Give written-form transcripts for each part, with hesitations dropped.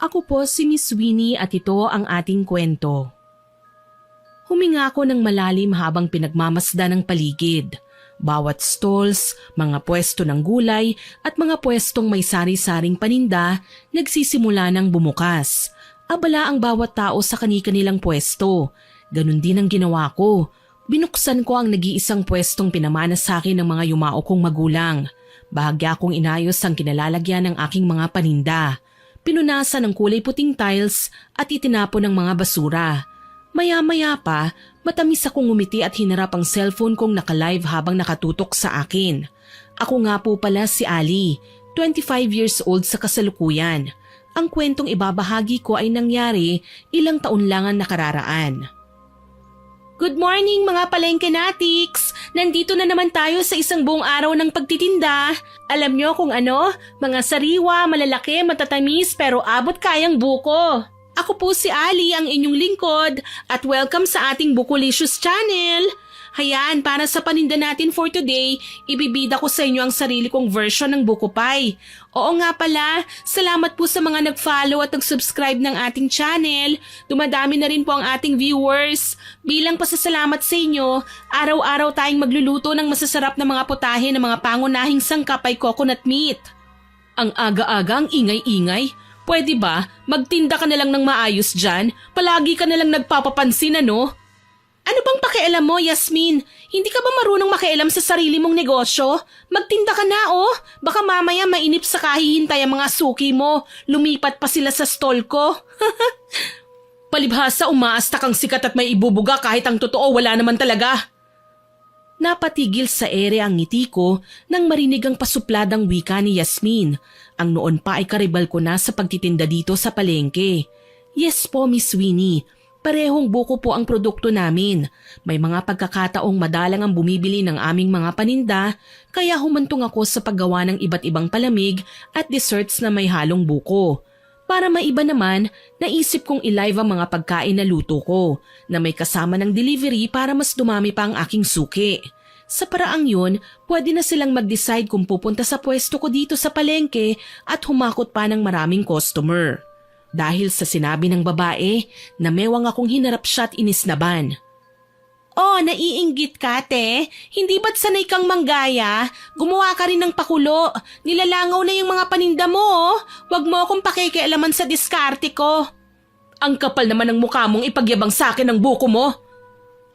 Ako po si Miss Winnie at ito ang ating kwento. Huminga ako ng malalim habang pinagmamasdan ng paligid. Bawat stalls, mga pwesto ng gulay at mga pwestong may sari-saring paninda nagsisimula ng bumukas. Abala ang bawat tao sa kani-kanilang pwesto. Ganun din ang ginawa ko. Binuksan ko ang nag-iisang pwestong pinamana sa akin ng mga yumao kong magulang. Bahagya kong inayos ang kinalalagyan ng aking mga paninda. Pinunasan ng kulay puting tiles at itinapon ng mga basura. Maya-maya pa, matamis akong ngumiti at hinarap ang cellphone kong naka-live habang nakatutok sa akin. Ako nga po pala si Ali, 25 years old sa kasalukuyan. Ang kwentong ibabahagi ko ay nangyari ilang taon lang ang nakararaan. Good morning mga palengkenatics! Nandito na naman tayo sa isang buong araw ng pagtitinda. Alam nyo kung ano? Mga sariwa, malalaki, matatamis pero abot kayang buko. Ako po si Ali, ang inyong lingkod at welcome sa ating Bukolicious channel. Hayaan, para sa paninda natin for today, ibibida ko sa inyo ang sarili kong version ng buko pie. Oo nga pala, salamat po sa mga nag-follow at nag-subscribe ng ating channel. Dumadami na rin po ang ating viewers. Bilang pasasalamat sa inyo, araw-araw tayong magluluto ng masasarap na mga putahe ng mga pangunahing sangkap ay coconut meat. Ang aga-aga, ang ingay-ingay. Pwede ba, magtinda ka na lang ng maayos dyan? Palagi ka na lang nagpapapansin, ano? Ano bang pakialam mo, Yasmin? Hindi ka ba marunong makialam sa sarili mong negosyo? Magtinda ka na, oh. Baka mamaya mainip sa kahihintay ang mga suki mo. Lumipat pa sila sa stall ko. Palibhasa, umaasta kang sikat at may ibubuga kahit ang totoo wala naman talaga. Napatigil sa ere ang ngiti ko nang marinig ang pasupladang wika ni Yasmin. Ang noon pa ay karibal ko na sa pagtitinda dito sa palengke. Yes po, Miss Winnie. Parehong buko po ang produkto namin. May mga pagkakataong madalang ang bumibili ng aming mga paninda, kaya humantong ako sa paggawa ng iba't ibang palamig at desserts na may halong buko. Para maiba naman, naisip kong i-live ang mga pagkain na luto ko, na may kasama ng delivery para mas dumami pa ang aking suki. Sa paraang yun, pwede na silang mag-decide kung pupunta sa pwesto ko dito sa palengke at humakot pa ng maraming customer. Dahil sa sinabi ng babae, namewang akong hinarap siya at inisnaban. Oh, naiinggit ka, te? Hindi ba't sanay kang manggaya? Gumawa ka rin ng pakulo. Nilalangaw na yung mga paninda mo, oh. Huwag mo akong pakikialaman sa diskarte ko. Ang kapal naman ng mukha mong ipagyabang sa akin ng buko mo.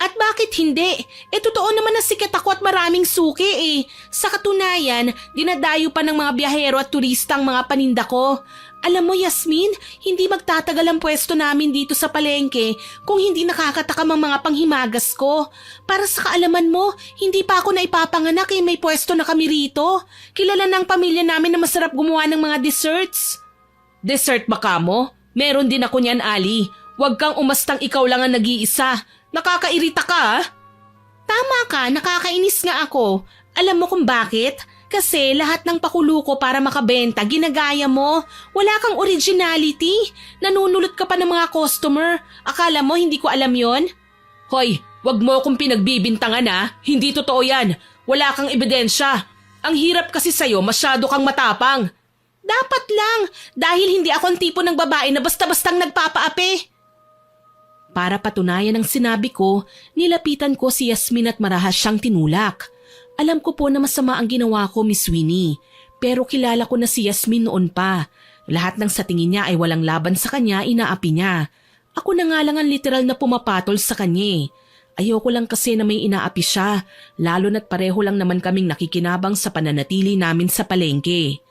At bakit hindi? Totoo naman na sikat ako at maraming suki eh. Sa katunayan, dinadayo pa ng mga biyahero at turista ang mga paninda ko. Alam mo, Yasmin, hindi magtatagal ang pwesto namin dito sa palengke kung hindi nakakatakam ang mga panghimagas ko. Para sa kaalaman mo, hindi pa ako naipapanganak eh, may pwesto na kami rito. Kilala ng pamilya namin na masarap gumawa ng mga desserts. Dessert ba ka mo? Meron din ako niyan, Ali. Huwag kang umastang ikaw lang ang nag-iisa. Nakakairita ka, ah. Tama ka, nakakainis nga ako. Alam mo kung bakit? Kasi lahat ng pakulo ko para makabenta, ginagaya mo. Wala kang originality. Nanunulot ka pa ng mga customer. Akala mo hindi ko alam yon? Hoy, wag mo akong pinagbibintangan ha. Hindi totoo yan. Wala kang ebidensya. Ang hirap kasi sa'yo, masyado kang matapang. Dapat lang, dahil hindi ako ang tipo ng babae na basta-bastang nagpapaapi. Para patunayan ang sinabi ko, nilapitan ko si Yasmin at marahas siyang tinulak. Alam ko po na masama ang ginawa ko, Miss Winnie. Pero kilala ko na si Yasmin noon pa. Lahat ng sa tingin niya ay walang laban sa kanya, inaapi niya. Ako na nga lang ang literal na pumapatol sa kanya. Ayoko lang kasi na may inaapi siya, lalo na't pareho lang naman kaming nakikinabang sa pananatili namin sa palengke.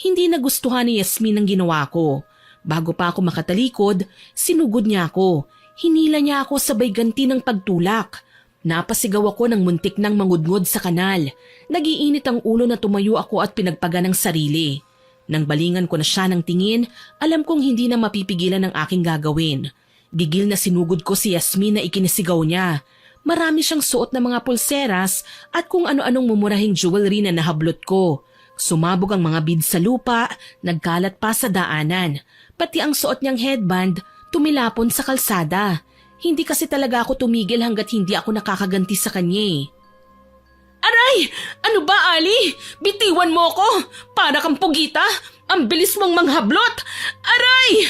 Hindi nagustuhan ni Yasmin ang ginawa ko. Bago pa ako makatalikod, sinugod niya ako. Hinila niya ako sabay ganti ng pagtulak. Napasigaw ako ng muntik ng mangudngod sa kanal. Nagiinit ang ulo na tumayo ako at pinagpaga ng sarili. Nang balingan ko na siya ng tingin, alam kong hindi na mapipigilan ang aking gagawin. Gigil na sinugod ko si Yasmin na ikinisigaw niya. Marami siyang suot na mga pulseras at kung ano-anong mumurahing jewelry na nahablot ko. Sumabog ang mga beads sa lupa, nagkalat pa sa daanan. Pati ang suot niyang headband, tumilapon sa kalsada. Hindi kasi talaga ako tumigil hanggat hindi ako nakakaganti sa kanya. Aray! Ano ba, Ali? Bitiwan mo ko! Para kang pugita! Ang bilis mong manghablot! Aray!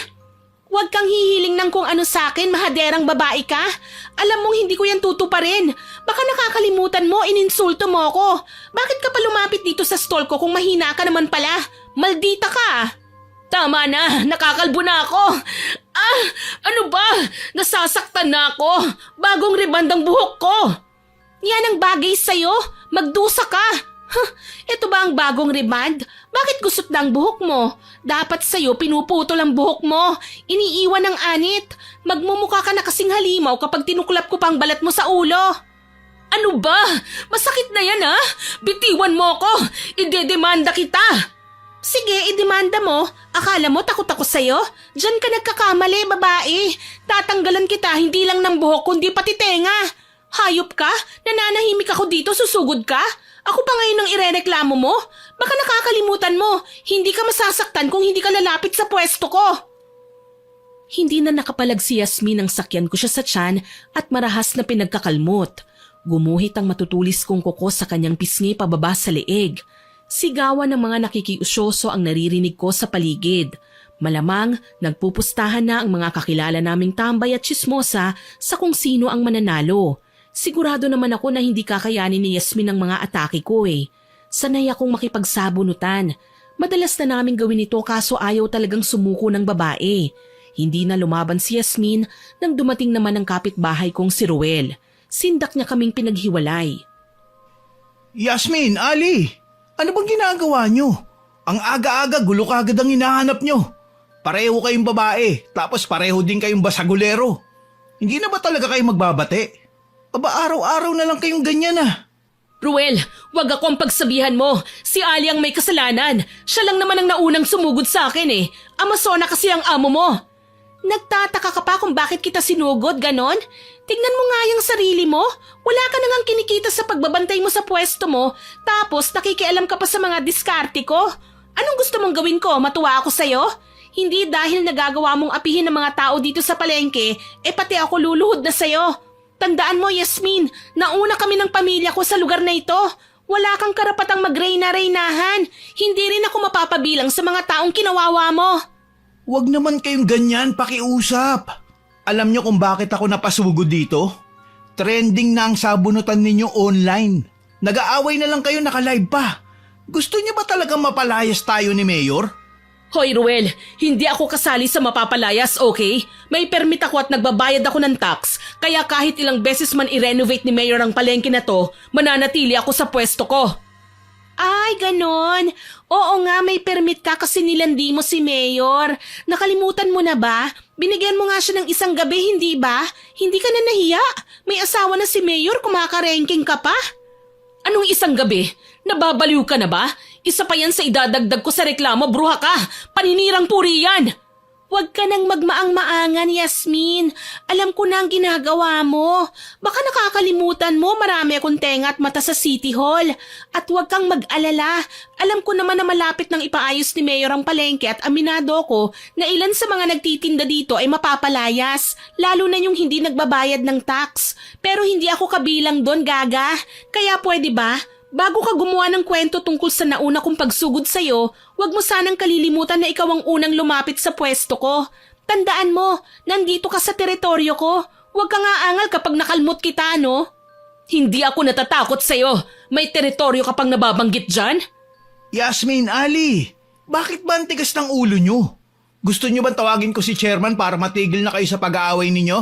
Huwag kang hihiling ng kung ano sa akin, mahaderang babae ka. Alam mong hindi ko yan tutuparin. Baka nakakalimutan mo, ininsulto mo ako. Bakit ka pa lumapit dito sa stall ko kung mahina ka naman pala? Maldita ka! Tama na, nakakalbo na ako. Ano ba? Nasasaktan na ako. Bagong ribandang buhok ko. Yan ang bagay sa'yo. Magdusa ka. Ito ba ang bagong riband? Bakit gusot na ang buhok mo? Dapat sa'yo pinuputol ang buhok mo. Iniiwan ng anit. Magmumukha ka na kasing halimaw kapag tinuklap ko pang balat mo sa ulo. Ano ba? Masakit na yan ha? Bitiwan mo ako. Idedemanda kita. Sige, idemanda mo. Akala mo takot ako sa'yo? Diyan ka nagkakamali, babae. Tatanggalan kita hindi lang ng buhok kundi pati tenga. Hayop ka? Nananahimik ako dito, susugod ka? Ako pa ngayon ang irereklamo mo? Baka nakakalimutan mo, hindi ka masasaktan kung hindi ka lalapit sa pwesto ko. Hindi na nakapalag si Yasmin nang sakyan ko siya sa tiyan at marahas na pinagkakalmot. Gumuhit ang matutulis kong kuko sa kanyang pisngi pababa sa leeg. Sigawan ng mga nakikiusyoso ang naririnig ko sa paligid. Malamang nagpupustahan na ang mga kakilala naming tambay at tsismosa sa kung sino ang mananalo. Sigurado naman ako na hindi kakayanin ni Yasmin ang mga atake ko eh. Sanay akong makipagsabunutan. Madalas na namin gawin ito kaso ayaw talagang sumuko ng babae. Hindi na lumaban si Yasmin nang dumating naman ang kapitbahay kong si Ruel. Sindak niya kaming pinaghiwalay. Yasmin, Ali! Ano bang ginagawa nyo? Ang aga-aga gulo kagad ang hinahanap nyo. Pareho kayong babae, tapos pareho din kayong basagulero. Hindi na ba talaga kayo magbabate? Aba araw-araw na lang kayong ganyan ah. Ruel, wag akong pagsabihan mo. Si Ali ang may kasalanan. Siya lang naman ang naunang sumugod sa akin eh. Amazona kasi ang amo mo. Nagtataka ka pa kung bakit kita sinugod, ganon? Tingnan mo nga yung sarili mo. Wala ka nang kinikita sa pagbabantay mo sa pwesto mo, tapos nakikialam ka pa sa mga diskarte ko. Anong gusto mong gawin ko? Matuwa ako sa'yo? Hindi dahil nagagawa mong apihin ng mga tao dito sa palengke, pati ako luluhod na sa'yo. Tandaan mo, Yasmin, nauna kami ng pamilya ko sa lugar na ito. Wala kang karapatang magreyna-reynahan. Hindi rin ako mapapabilang sa mga taong kinawawa mo. Huwag naman kayong ganyan, pakiusap. Alam nyo kung bakit ako napasugod dito? Trending na ang sabunutan ninyo online. Nag-aaway na lang kayo naka-live pa. Gusto niyo ba talagang mapalayas tayo ni Mayor? Hoy Ruel, hindi ako kasali sa mapapalayas, okay? May permit ako at nagbabayad ako ng tax, kaya kahit ilang beses man i-renovate ni Mayor ang palengke na to, mananatili ako sa pwesto ko. Ay, ganon. Oo nga, may permit ka kasi nilandi mo si Mayor. Nakalimutan mo na ba? Binigyan mo nga siya ng isang gabi, hindi ba? Hindi ka na nahiya. May asawa na si Mayor, kumaka-ranking ka pa. Anong isang gabi? Nababaliw ka na ba? Isa pa yan sa idadagdag ko sa reklamo, bruha ka! Paninirang puri yan! Huwag ka nang magmaang-maangan, Yasmin. Alam ko na ang ginagawa mo. Baka nakakalimutan mo marami akong tenga at mata sa City Hall. At huwag kang mag-alala. Alam ko naman na malapit nang ipaayos ni Mayor ang palengke at aminado ko na ilan sa mga nagtitinda dito ay mapapalayas. Lalo na yung hindi nagbabayad ng tax. Pero hindi ako kabilang doon, Gaga. Kaya pwede ba? Bago ka gumawa ng kwento tungkol sa nauna kong pagsugod sa'yo, huwag mo sanang kalilimutan na ikaw ang unang lumapit sa pwesto ko. Tandaan mo, nandito ka sa teritoryo ko. Huwag ka nga angal kapag nakalmot kita, no? Hindi ako natatakot sa'yo. May teritoryo ka pang nababanggit dyan? Yasmin, Ali, bakit ba ang tigas ng ulo nyo? Gusto nyo bang tawagin ko si chairman para matigil na kayo sa pag-aaway ninyo?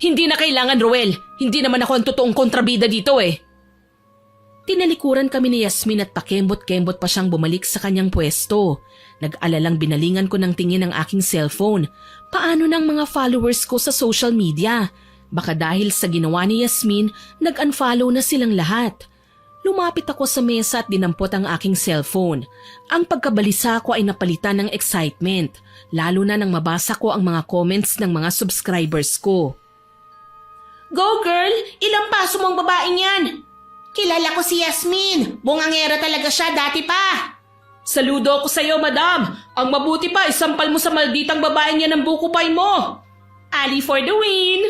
Hindi na kailangan, Ruel. Hindi naman ako ang totoong kontrabida dito eh. Tinalikuran kami ni Yasmin at pakembot-kembot pa siyang bumalik sa kanyang pwesto. Nag-alalang binalingan ko ng tingin ang aking cellphone. Paano ng mga followers ko sa social media? Baka dahil sa ginawa ni Yasmin, nag-unfollow na silang lahat. Lumapit ako sa mesa at dinampot ang aking cellphone. Ang pagkabalisa ko ay napalitan ng excitement, lalo na nang mabasa ko ang mga comments ng mga subscribers ko. Go girl! Ilang paso mong babaeng yan? Kilala ko si Yasmin. Bungangera talaga siya dati pa. Saludo ako sa iyo, madam. Ang mabuti pa, isampal mo sa malditang babaeng yan ang buko pie mo. Ali for the win.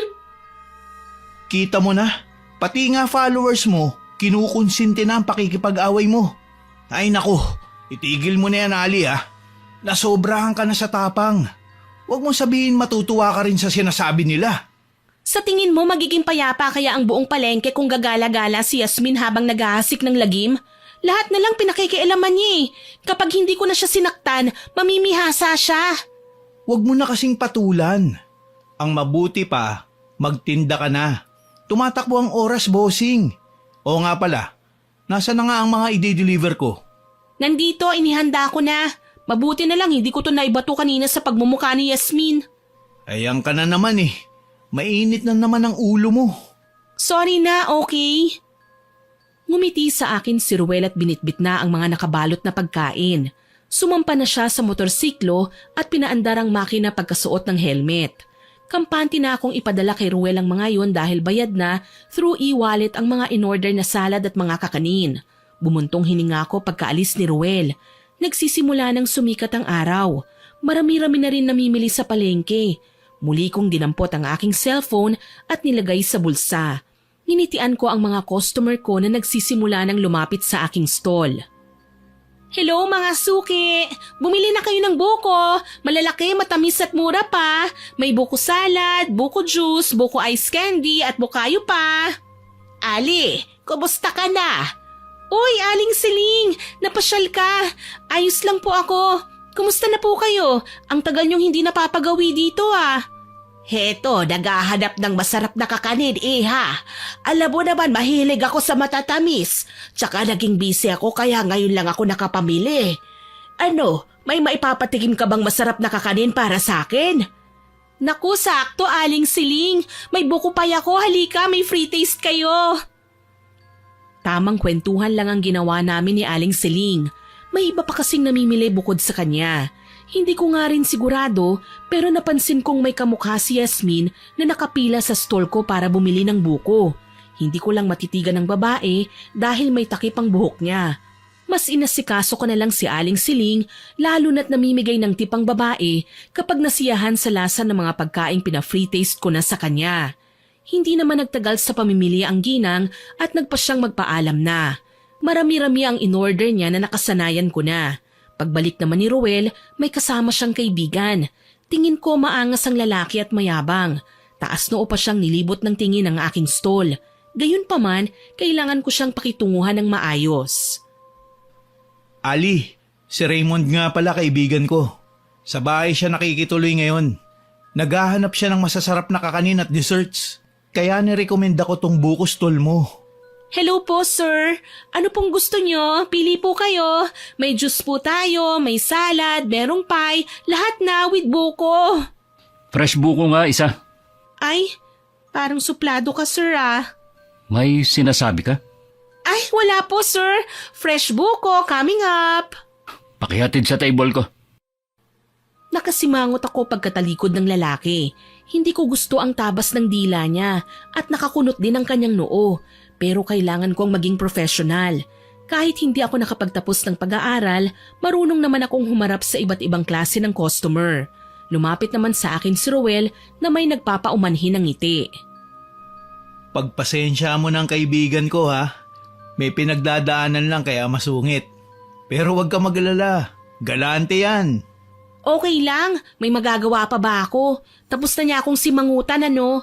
Kita mo na, pati nga followers mo, kinukonsinti na ang pakikipag-away mo. Ay nako, itigil mo na yan Ali ah. Nasobrahan ka na sa tapang. Huwag mong sabihin matutuwa ka rin sa sinasabi nila. Sa tingin mo magiging payapa kaya ang buong palengke kung gagala-gala si Yasmin habang naghahasik ng lagim? Lahat na lang pinakikialaman niya eh. Kapag hindi ko na siya sinaktan, mamimihasa siya. Huwag mo na kasing patulan. Ang mabuti pa, magtinda ka na. Tumatakbo ang oras, bossing. Oo nga pala, nasa na nga ang mga i-deliver ko? Nandito, inihanda ko na. Mabuti na lang hindi ko to naibato kanina sa pagmumukha ni Yasmin. Ayan ka na naman eh. Mainit na naman ang ulo mo. Sorry na, okay? Ngumiti sa akin si Ruel at binitbit na ang mga nakabalot na pagkain. Sumampa na siya sa motorsiklo at pinaandar ang makina pagkasuot ng helmet. Kampante na akong ipadala kay Ruel ang mga yon dahil bayad na through e-wallet ang mga in-order na salad at mga kakanin. Bumuntong hininga ko pagkaalis ni Ruel. Nagsisimula ng sumikat ang araw. Marami-rami na rin namimili sa palengke. Muli kong dinampot ang aking cellphone at nilagay sa bulsa. Ninitian ko ang mga customer ko na nagsisimula ng lumapit sa aking stall. Hello mga suki! Bumili na kayo ng buko. Malalaki, matamis at mura pa. May buko salad, buko juice, buko ice candy at bukayo pa. Ali, kumusta ka na? Uy, Aling Siling! Napasyal ka! Ayos lang po ako. Kumusta na po kayo? Ang tagal niyong hindi napapagawi dito ah. Heto, naghahanap ng masarap na kakanin ha. Alam mo naman mahilig ako sa matatamis. Tsaka naging busy ako kaya ngayon lang ako nakapamili. Ano, may maipapatikim ka bang masarap na kakanin para sa akin? Naku, sakto Aling Siling. May buko pay ako, halika may free taste kayo. Tamang kwentuhan lang ang ginawa namin ni Aling Siling. May iba pa kasing namimili bukod sa kanya. Hindi ko nga rin sigurado pero napansin kong may kamukha si Yasmin na nakapila sa stall ko para bumili ng buko. Hindi ko lang matitigan ng babae dahil may takip ang buhok niya. Mas inasikaso ko na lang si Aling Siling lalo na't namimigay ng tipang babae kapag nasiyahan sa lasa ng mga pagkaing pina-free taste ko na sa kanya. Hindi naman nagtagal sa pamimili ang ginang at nagpa siyang magpaalam na. Marami-rami ang in-order niya na nakasanayan ko na. Pagbalik naman ni Ruel, may kasama siyang kaibigan. Tingin ko maangas ang lalaki at mayabang. Taas noo pa siyang nilibot ng tingin ng aking stall. Gayunpaman, kailangan ko siyang pakitunguhan ng maayos. Ali, si Raymond nga pala kaibigan ko. Sa bahay siya nakikituloy ngayon. Naghahanap siya ng masasarap na kakanin at desserts. Kaya nirekomenda ko tong buko stall mo. Hello po, sir. Ano pong gusto nyo? Pili po kayo. May juice po tayo, may salad, merong pie, lahat na with buko. Fresh buko nga isa. Ay, parang suplado ka, sir ah. May sinasabi ka? Ay, wala po, sir. Fresh buko coming up. Pakihatid sa table ko. Nakasimangot ako pagkatalikod ng lalaki. Hindi ko gusto ang tabas ng dila niya at nakakunot din ang kanyang noo. Pero kailangan kong maging professional. Kahit hindi ako nakapagtapos ng pag-aaral, marunong naman akong humarap sa iba't ibang klase ng customer. Lumapit naman sa akin si Ruel na may nagpapaumanhin ng ngiti. Pagpasensya mo ng kaibigan ko ha. May pinagdadaanan lang kaya masungit. Pero wag ka magalala. Galante yan. Okay lang, may magagawa pa ba ako? Tapos na niya akong simangutan ano?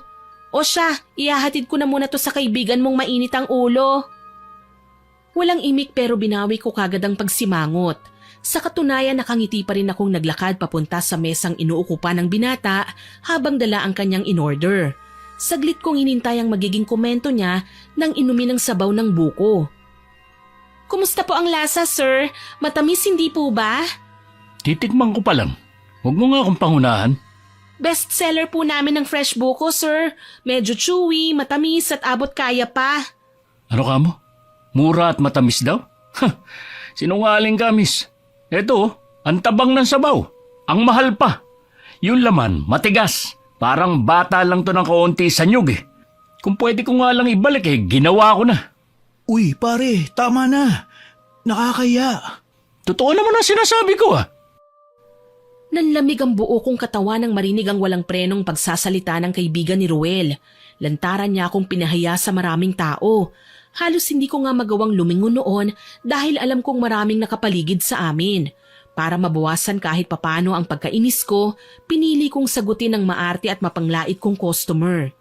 O siya, ihahatid ko na muna to sa kaibigan mong mainit ang ulo. Walang imik pero binawi ko kagad ang pagsimangot. Sa katunayan nakangiti pa rin akong naglakad papunta sa mesang inuukupan ng binata habang dala ang kanyang in-order. Saglit kong inintay ang magiging komento niya nang inumin ng sabaw ng buko. Kumusta po ang lasa, sir? Matamis hindi po ba? Titikman ko pa lang. Huwag mo nga akong pangunahan. Best seller po namin ng fresh buko, sir. Medyo chewy, matamis at abot kaya pa. Ano ka mo? Mura at matamis daw? Sinungaling ka, miss. Eto, ang tabang ng sabaw. Ang mahal pa. Yung laman, matigas. Parang bata lang to ng kaunti sa nyug eh. Kung pwede ko nga lang ibalik ginawa ko na. Uy pare, tama na. Nakakaya. Totoo naman ang sinasabi ko ah. Nanlamig ang buo kong katawan nang marinig ang walang prenong pagsasalita ng kaibigan ni Ruel. Lantaran niya akong pinahiya sa maraming tao. Halos hindi ko nga magawang lumingon noon dahil alam kong maraming nakapaligid sa amin. Para mabawasan kahit papano ang pagkainis ko, pinili kong sagutin ng maarte at mapanglait kong customer.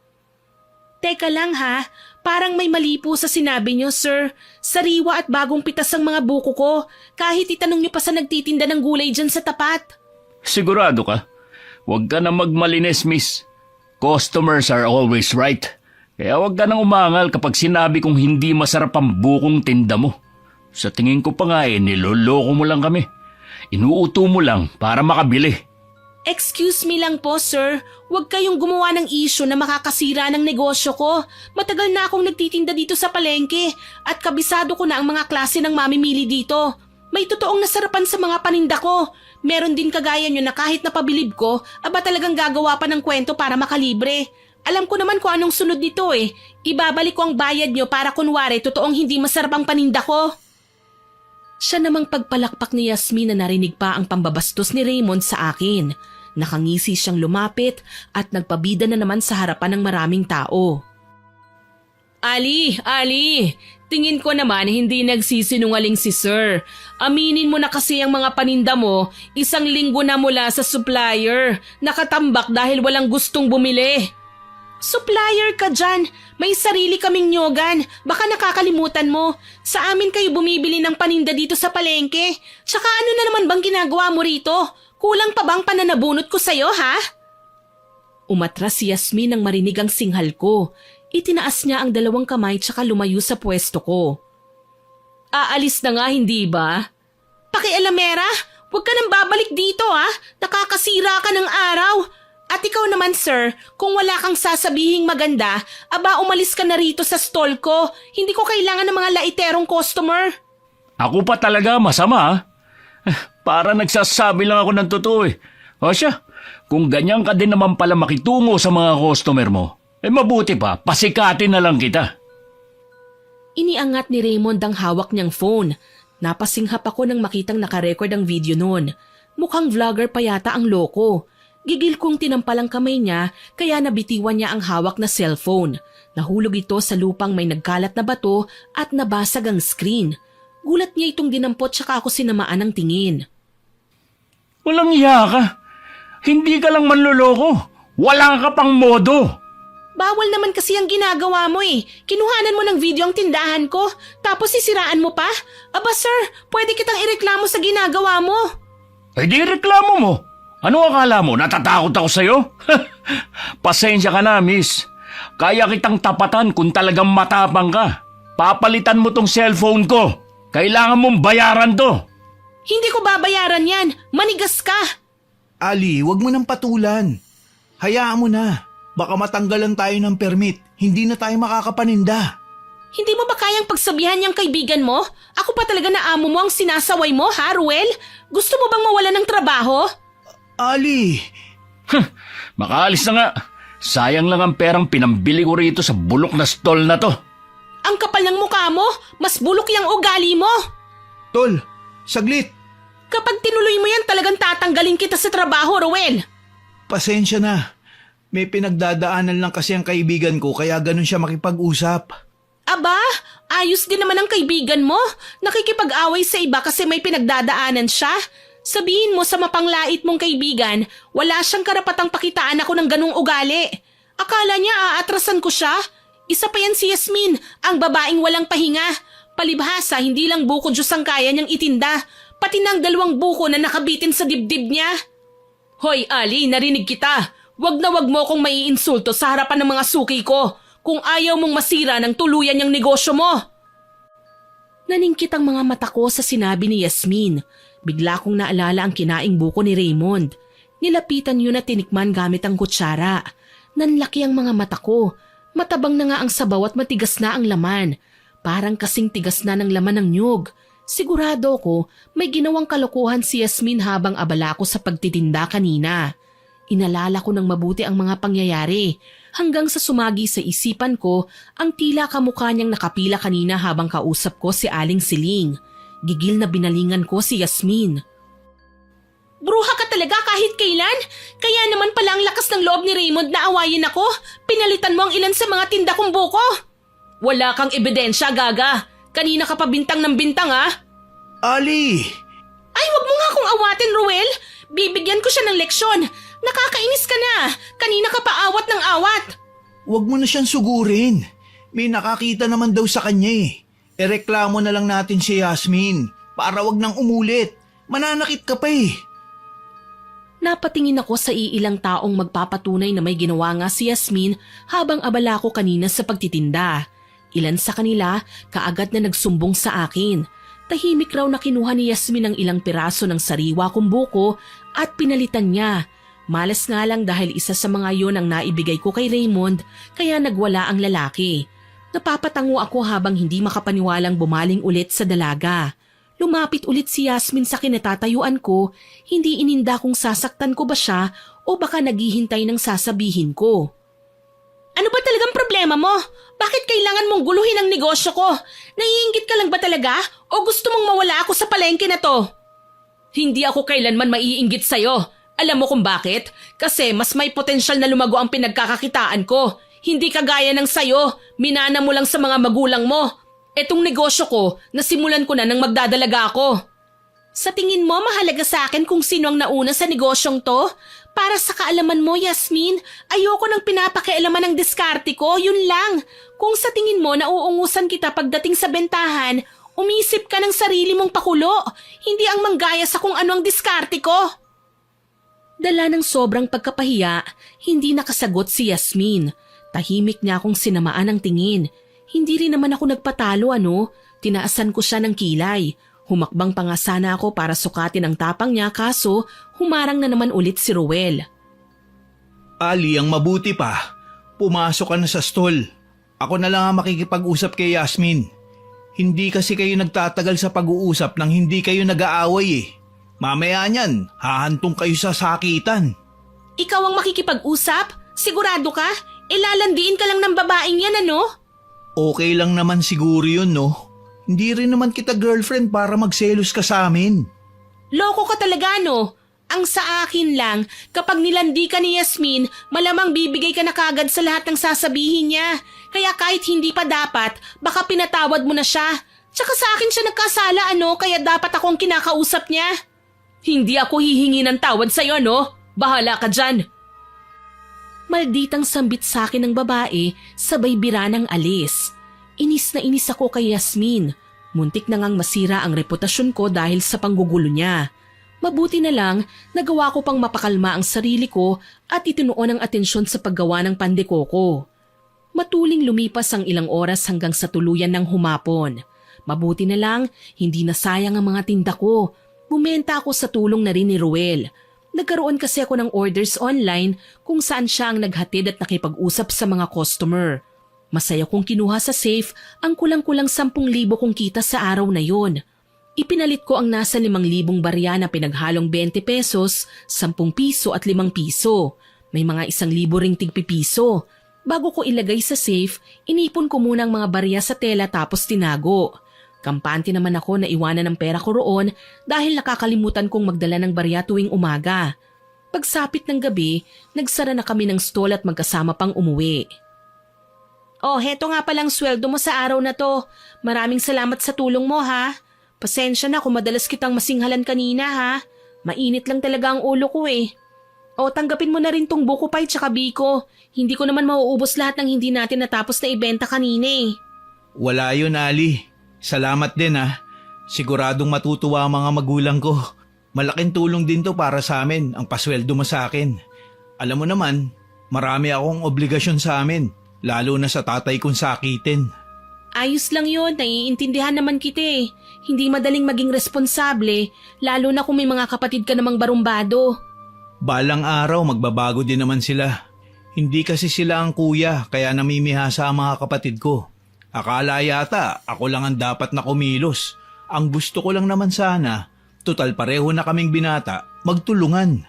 Teka lang ha, parang may mali po sa sinabi niyo, sir. Sariwa at bagong pitas ang mga buko ko, kahit itanong niyo pa sa nagtitinda ng gulay dyan sa tapat. Sigurado ka? Huwag ka na magmalines, miss. Customers are always right. Kaya huwag ka nang umangal kapag sinabi kong hindi masarap ang bukong tinda mo. Sa tingin ko pa nga niloloko mo lang kami. Inuuto mo lang para makabili. Excuse me lang po, sir. Huwag kayong gumawa ng issue na makakasira ng negosyo ko. Matagal na akong nagtitinda dito sa palengke at kabisado ko na ang mga klase ng mamimili dito. May totoong nasarapan sa mga paninda ko. Meron din kagaya nyo na kahit napabilib ko, aba talagang gagawa pa ng kwento para makalibre. Alam ko naman kung anong sunod nito eh. Ibabalik ko ang bayad nyo para kunwari totoong hindi masarap ang paninda ko. Siya namang pagpalakpak ni Yasmin na narinig pa ang pambabastos ni Raymond sa akin. Nakangisi siyang lumapit at nagpabida na naman sa harapan ng maraming tao. Ali! Tingin ko naman hindi nagsisinungaling si sir. Aminin mo na kasi ang mga paninda mo, 1 linggo na mula sa supplier. Nakatambak dahil walang gustong bumili. Supplier ka dyan. May sarili kaming nyogan. Baka nakakalimutan mo. Sa amin kayo bumibili ng paninda dito sa palengke. Tsaka ano na naman bang ginagawa mo rito? Kulang pa bang pananabunot ko sa'yo, ha? Umatras si Yasmin nang marinig ang singhal ko. Itinaas niya ang 2 kamay tsaka lumayo sa pwesto ko. Aalis na nga, hindi ba? Pakialamera, huwag ka nang babalik dito, ha? Nakakasira ka ng araw. At ikaw naman, sir, kung wala kang sasabihing maganda, aba umalis ka na rito sa stall ko. Hindi ko kailangan ng mga laiterong customer. Ako pa talaga masama, ha? Para nagsasabi lang ako ng totoo eh. O siya, kung ganyan ka din naman pala makitungo sa mga customer mo, mabuti pa, pasikatin na lang kita. Iniangat ni Raymond ang hawak niyang phone. Napasinghap ako nang makitang nakarecord ang video noon. Mukhang vlogger pa yata ang loko. Gigil kong tinampal ang kamay niya kaya nabitiwan niya ang hawak na cellphone. Nahulog ito sa lupang may nagkalat na bato at nabasag ang screen. Gulat niya itong dinampot tsaka ako sinamaan ng tingin. Walang iya ka. Hindi ka lang manloloko. Wala ka pang modo. Bawal naman kasi ang ginagawa mo eh. Kinuhanan mo ng video ang tindahan ko tapos sisiraan mo pa? Aba sir, pwede kitang ireklamo sa ginagawa mo. Di reklamo mo. Ano akala mo? Natatakot ako sa'yo? Pasensya ka na, miss. Kaya kitang tapatan kung talagang matapang ka. Papalitan mo tong cellphone ko. Kailangan mong bayaran to. Hindi ko babayaran yan. Manigas ka. Ali, wag mo nang patulan. Hayaan mo na. Baka matanggalan tayo ng permit. Hindi na tayo makakapaninda. Hindi mo ba kayang pagsabihan niyang kaibigan mo? Ako pa talaga na amo mo ang sinasaway mo, ha, Ruel? Gusto mo bang mawala ng trabaho? Ali! Makaalis na nga. Sayang lang ang perang pinambili ko rito sa bulok na stall na to. Ang kapal ng mukha mo, mas bulok yung ugali mo. Tol, saglit. Kapag tinuloy mo yan, talagang tatanggalin kita sa trabaho, Ruel. Pasensya na. May pinagdadaanan lang kasi ang kaibigan ko kaya ganun siya makipag-usap. Aba, ayos din naman ang kaibigan mo. Nakikipag-away sa iba kasi may pinagdadaanan siya. Sabihin mo sa mapanglait mong kaibigan, wala siyang karapatang pakitaan ako ng ganung ugali. Akala niya aatrasan ko siya? Isa pa yan si Yasmin, ang babaeng walang pahinga. Palibhasa, hindi lang buko Diyos ang kaya niyang itinda, pati ng 2 buko na nakabitin sa dibdib niya. Hoy Ali, narinig kita. Wag na wag mo kong maiinsulto sa harapan ng mga suki ko kung ayaw mong masira ng tuluyan yung negosyo mo. Naningkit ang mga mata ko sa sinabi ni Yasmin. Bigla kong naalala ang kinaing buko ni Raymond. Nilapitan yun at tinikman gamit ang kutsara. Nanlaki ang mga mata ko. Matabang na nga ang sabaw at matigas na ang laman. Parang kasing tigas na ng laman ng nyug. Sigurado ko may ginawang kalokohan si Yasmin habang abala ko sa pagtitinda kanina. Inalala ko ng mabuti ang mga pangyayari hanggang sa sumagi sa isipan ko ang tila kamukha niyang nakapila kanina habang kausap ko si Aling Siling. Gigil na binalingan ko si Yasmin. Bruha ka talaga kahit kailan? Kaya naman pala ang lakas ng loob ni Raymond na awayin ako. Pinalitan mo ang ilan sa mga tinda kong buko. Wala kang ebidensya, Gaga. Kanina ka pa bintang ng bintang, ha? Ali! Ay, wag mo nga akong awatin, Ruel. Bibigyan ko siya ng leksyon. Nakakainis ka na. Kanina ka pa awat ng awat. Huwag mo na siyang sugurin. May nakakita naman daw sa kanya eh. Ereklamo na lang natin si Yasmin para wag nang umulit. Mananakit ka pa eh. Napatingin ako sa iilang taong magpapatunay na may ginawa nga si Yasmin habang abala ko kanina sa pagtitinda. Ilan sa kanila kaagad na nagsumbong sa akin. Tahimik raw na kinuha ni Yasmin ang ilang piraso ng sariwa kong buko at pinalitan niya. Malas nga lang dahil isa sa mga yon ang naibigay ko kay Raymond kaya nagwala ang lalaki. Napapatango ako habang hindi makapaniwalang bumaling ulit sa dalaga. Lumapit ulit si Yasmin sa kinatatayuan ko, hindi ininda kung sasaktan ko ba siya o baka naghihintay ng sasabihin ko. Ano ba talagang problema mo? Bakit kailangan mong guluhin ang negosyo ko? Naiinggit ka lang ba talaga o gusto mong mawala ako sa palengke na to? Hindi ako kailanman maiinggit sa'yo. Alam mo kung bakit? Kasi mas may potensyal na lumago ang pinagkakakitaan ko. Hindi kagaya ng sayo, minana mo lang sa mga magulang mo. Etong negosyo ko, nasimulan ko na nang magdadalaga ako. Sa tingin mo, mahalaga sa akin kung sino ang nauna sa negosyong to? Para sa kaalaman mo, Yasmin, ayoko nang pinapakialaman ng diskarte ko, yun lang. Kung sa tingin mo nauungusan kita pagdating sa bentahan, umisip ka ng sarili mong pakulo, hindi ang manggaya sa kung ano ang diskarte ko. Dala ng sobrang pagkapahiya, hindi nakasagot si Yasmin. Tahimik niya akong sinamaan ng tingin. Hindi rin naman ako nagpatalo tinaasan ko siya ng kilay. Humakbang pa nga sana ako para sukatin ang tapang niya kaso humarang na naman ulit si Ruel. Ali, ang mabuti pa, pumasok ka na sa stall. Ako na lang ang makikipag-usap kay Yasmin. Hindi kasi kayo nagtatagal sa pag-uusap nang hindi kayo nag-aaway eh. Mamaya niyan, hahantong kayo sa sakitan. Ikaw ang makikipag-usap? Sigurado ka? Ilalandiin ka lang ng babaeng yan Okay lang naman siguro yun, no? Hindi rin naman kita girlfriend para magselos ka sa amin. Loko ka talaga Ang sa akin lang, kapag nilandi ka ni Yasmin, malamang bibigay ka na kagad sa lahat ng sasabihin niya. Kaya kahit hindi pa dapat, baka pinatawad mo na siya. Tsaka sa akin siya nagkasala kaya dapat akong kinakausap niya. Hindi ako hihingi ng tawad sa'yo Bahala ka dyan. Malditang sambit sa akin ng babae, sabay bira ng alis. Inis na inis ako kay Yasmin. Muntik na ngang masira ang reputasyon ko dahil sa panggugulo niya. Mabuti na lang, nagawa ko pang mapakalma ang sarili ko at itinuon ang atensyon sa paggawa ng pandekoko. Matuling lumipas ang ilang oras hanggang sa tuluyan ng humapon. Mabuti na lang, hindi nasayang ang mga tinda ko. Bumenta ako sa tulong na rin ni Ruel. Nagkaroon kasi ako ng orders online kung saan siya ang naghatid at nakipag-usap sa mga customer. Masaya kong kinuha sa safe ang kulang-kulang 10,000 kong kita sa araw na yon. Ipinalit ko ang nasa 5,000 barya na pinaghalong 20 pesos, 10 piso at 5 piso. May mga 1,000 ring tigpipiso. Bago ko ilagay sa safe, inipon ko muna ang mga barya sa tela tapos tinago. Kampante naman ako na iwanan ng pera ko roon dahil nakakalimutan kong magdala ng barya tuwing umaga. Pagsapit ng gabi, nagsara na kami ng stall at magkasama pang umuwi. Oh, heto nga palang sweldo mo sa araw na to. Maraming salamat sa tulong mo ha. Pasensya na kung madalas kitang masinghalan kanina ha. Mainit lang talaga ang ulo ko eh. O tanggapin mo na rin tong buko pie tsaka biko. Hindi ko naman mauubos lahat ng hindi natin natapos na ibenta kanina eh. Wala yun, Ali. Salamat din Siguradong matutuwa ang mga magulang ko. Malaking tulong din to para sa amin ang pasweldo mo sa akin. Alam mo naman, marami akong obligasyon sa amin, lalo na sa tatay kong sakitin. Ayos lang yun, naiintindihan naman kita eh. Hindi madaling maging responsable, lalo na kung may mga kapatid ka namang barumbado. Balang araw magbabago din naman sila. Hindi kasi sila ang kuya kaya namimihasa ang mga kapatid ko. Akala yata ako lang ang dapat na kumilos. Ang gusto ko lang naman sana, total pareho na kaming binata, magtulungan.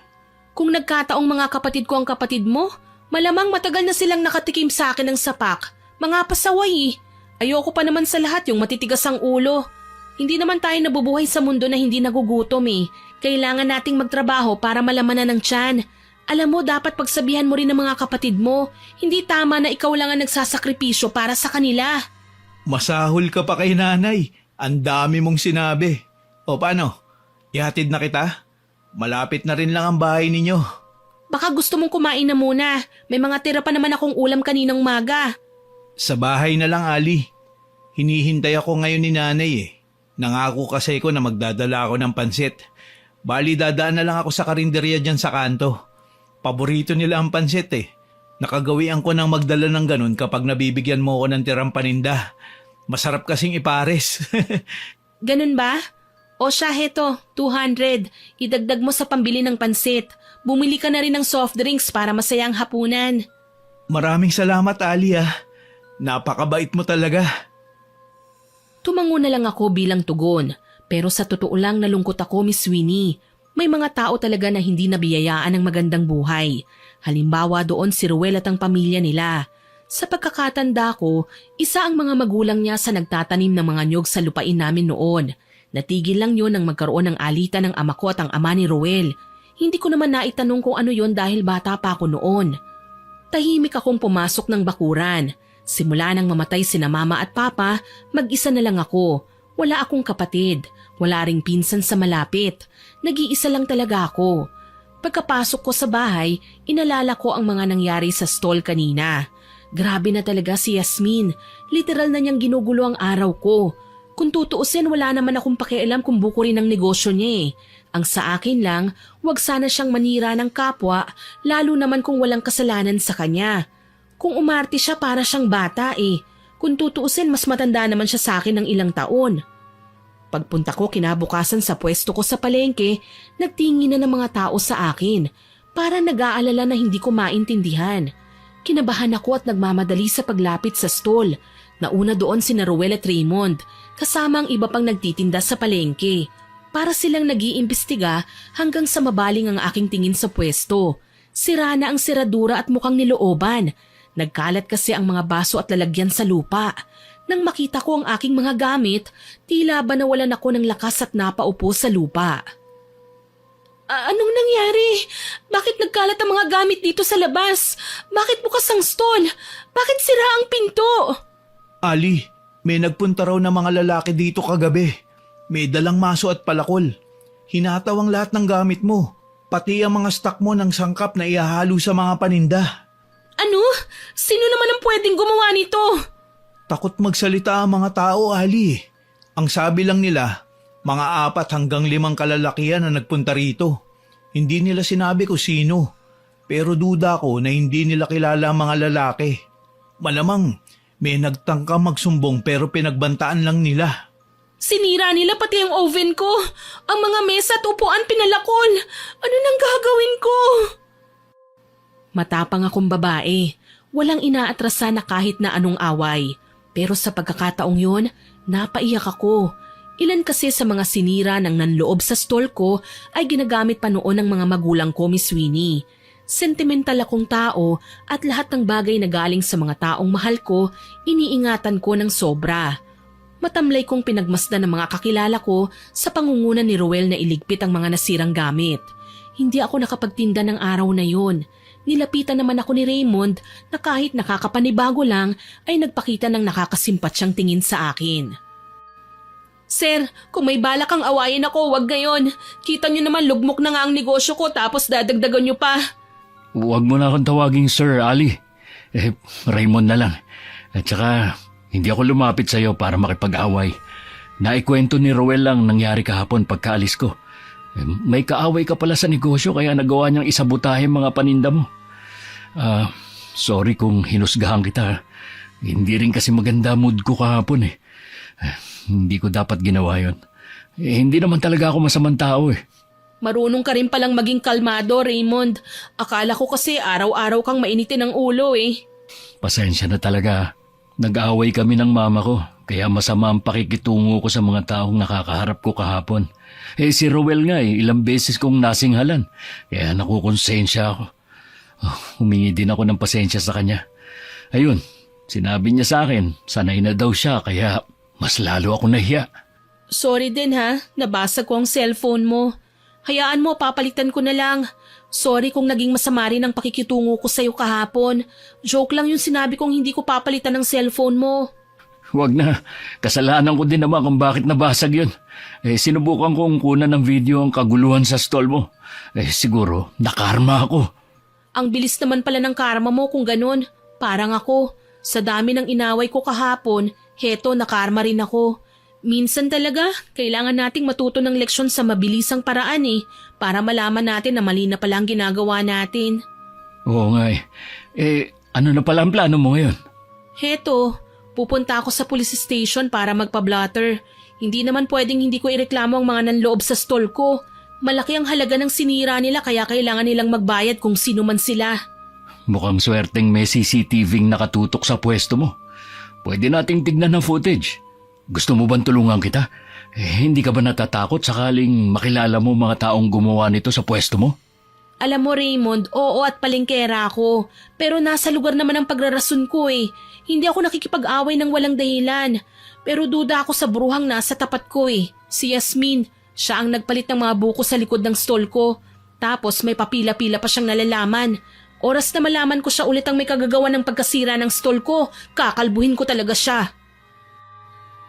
Kung nagkataong mga kapatid ko ang kapatid mo, malamang matagal na silang nakatikim sa akin ng sapak. Mga pasaway Ayoko pa naman sa lahat yung matitigas ang ulo. Hindi naman tayo nabubuhay sa mundo na hindi nagugutom eh. Kailangan nating magtrabaho para malamanan ng tiyan. Alam mo, dapat pagsabihan mo rin ng mga kapatid mo. Hindi tama na ikaw lang ang nagsasakripisyo para sa kanila. Masahol ka pa kay nanay. Ang dami mong sinabi. O paano? Ihatid na kita? Malapit na rin lang ang bahay ninyo. Baka gusto mong kumain na muna. May mga tira pa naman akong ulam kaninang umaga. Sa bahay na lang, Ali. Hinihintay ako ngayon ni nanay eh. Nangako kasi ko na magdadala ako ng pansit. Bali dadaan na lang ako sa karinderya dyan sa kanto. Paborito nila ang pansit eh. Nakagawian ko ng magdala ng ganun kapag nabibigyan mo ako ng tirang paninda. Masarap kasing ipares. Ganun ba? O siya, heto, 200. Idagdag mo sa pambili ng pansit. Bumili ka na rin ng soft drinks para masaya ang hapunan. Maraming salamat, Ali ah. Napakabait mo talaga. Tumango na lang ako bilang tugon. Pero sa totoo lang nalungkot ako, Miss Winnie. May mga tao talaga na hindi nabiyayaan ng magandang buhay. Halimbawa doon si Ruel at ang pamilya nila. Sa pagkakatanda ko, isa ang mga magulang niya sa nagtatanim ng mga nyog sa lupain namin noon. Natigil lang yun nang magkaroon ng alitan ng ama ko at ang ama ni Ruel. Hindi ko naman naitanong kung ano yon dahil bata pa ako noon. Tahimik akong pumasok ng bakuran. Simula nang mamatay sina mama at papa, mag-isa na lang ako. Wala akong kapatid. Wala ring pinsan sa malapit. Nag-iisa lang talaga ako. Pagkapasok ko sa bahay, inalala ko ang mga nangyari sa stall kanina. Grabe na talaga si Yasmin. Literal na niyang ginugulo ang araw ko. Kung tutuusin, wala naman akong pakialam kung buko rin ang negosyo niya eh. Ang sa akin lang, wag sana siyang manira ng kapwa, lalo naman kung walang kasalanan sa kanya. Kung umarte siya para siyang bata eh. Kung tutuusin, mas matanda naman siya sa akin ng ilang taon. Pagpunta ko kinabukasan sa pwesto ko sa palengke, nagtingin na ng mga tao sa akin. Para nag-aalala na hindi ko maintindihan. Kinabahan ako at nagmamadali sa paglapit sa stall. Nauna doon sina Ruel at Raymond, kasama ang iba pang nagtitinda sa palengke. Para silang nag-iimbestiga hanggang sa mabaling ang aking tingin sa pwesto. Sira na ang seradura at mukhang nilooban. Nagkalat kasi ang mga baso at lalagyan sa lupa. Nang makita ko ang aking mga gamit, tila ba nawalan ako ng lakas at napaupo sa lupa. Anong nangyari? Bakit nagkalat ang mga gamit dito sa labas? Bakit bukas ang stall? Bakit sira ang pinto? Ali, may nagpunta raw na mga lalaki dito kagabi. May dalang maso at palakol. Hinataw ang lahat ng gamit mo. Pati ang mga stock mo ng sangkap na ihahalo sa mga paninda. Ano? Sino naman ang pwedeng gumawa nito? Takot magsalita ang mga tao, Ali. Ang sabi lang nila, mga 4 hanggang 5 kalalakihan na nagpunta rito. Hindi nila sinabi ko sino. Pero duda ko na hindi nila kilala ang mga lalaki. Malamang may nagtangka magsumbong pero pinagbantaan lang nila. Sinira nila pati ang oven ko. Ang mga mesa at upuan pinalakol. Ano nang gagawin ko? Matapang akong babae. Walang inaatrasan na kahit na anong away. Pero sa pagkakataong yun, napaiyak ako. Ilan kasi sa mga sinira ng nanloob sa stall ko ay ginagamit pa noon ng mga magulang ko, Miss Winnie. Sentimental akong tao at lahat ng bagay na galing sa mga taong mahal ko, iniingatan ko ng sobra. Matamlay kong pinagmasdan ng mga kakilala ko sa pangunguna ni Ruel na iligpit ang mga nasirang gamit. Hindi ako nakapagtinda ng araw na yon. Nilapitan naman ako ni Raymond na kahit nakakapanibago lang ay nagpakita ng nakakasimpat siyang tingin sa akin. Sir, kung may balak kang awayin ako, wag ngayon. Kita niyo naman lugmok na nga ang negosyo ko tapos dadagdagan niyo pa. Huwag mo na akong tawaging Sir Ali. Raymond na lang. At saka, hindi ako lumapit sa'yo para makipag-away. Naikwento ni Ruel lang nangyari kahapon pagkaalis ko. May kaaway ka pala sa negosyo kaya nagawa niyang isabutahe mga paninda mo. Sorry kung hinusgahan kita. Hindi rin kasi maganda mood ko kahapon eh. Hindi ko dapat ginawa yun. Hindi naman talaga ako masamang tao eh. Marunong ka rin palang maging kalmado, Raymond. Akala ko kasi araw-araw kang mainitin ng ulo eh. Pasensya na talaga. Nag-aaway kami ng mama ko, kaya masama ang pakikitungo ko sa mga taong nakakaharap ko kahapon. Si Ruel nga ilang beses kong nasinghalan, kaya nakukonsensya ako. Humingi din ako ng pasensya sa kanya. Ayun, sinabi niya sa akin, sanay na daw siya, kaya mas lalo ako nahiya. Sorry din ha, nabasa ko ang cellphone mo. Hayaan mo, papalitan ko na lang. Sorry kung naging masama rin ang pakikitungo ko sa'yo kahapon. Joke lang yung sinabi kong hindi ko papalitan ng cellphone mo. Wag na. Kasalanan ko din naman kung bakit nabasag yun. Sinubukan kong kunan ng video ang kaguluhan sa stall mo. Siguro, nakarma ako. Ang bilis naman pala ng karma mo kung ganun. Parang ako, sa dami ng inaway ko kahapon, heto nakarma rin ako. Minsan talaga, kailangan nating matuto ng leksyon sa mabilisang paraan para malaman natin na mali na pala ang ginagawa natin. Oo nga ano na pala ang plano mo ngayon? Heto, pupunta ako sa police station para magpa-blotter. Hindi naman pwedeng hindi ko ireklamo ang mga nanloob sa stall ko. Malaki ang halaga ng sinira nila kaya kailangan nilang magbayad kung sino man sila. Mukhang swerteng may CCTV-ng nakatutok sa pwesto mo. Pwede nating tignan ng footage. Gusto mo bang tulungan kita? Hindi ka ba natatakot sakaling makilala mo mga taong gumawa nito sa pwesto mo? Alam mo Raymond, oo at palengkera ako. Pero nasa lugar naman ang pagrarason ko Hindi ako nakikipag-away ng walang dahilan. Pero duda ako sa bruhang nasa tapat ko Si Yasmin, siya ang nagpalit ng mga buko sa likod ng stall ko. Tapos may papila-pila pa siyang nalalaman. Oras na malaman ko siya ulit ang may kagagawa ng pagkasira ng stall ko, kakalbuhin ko talaga siya.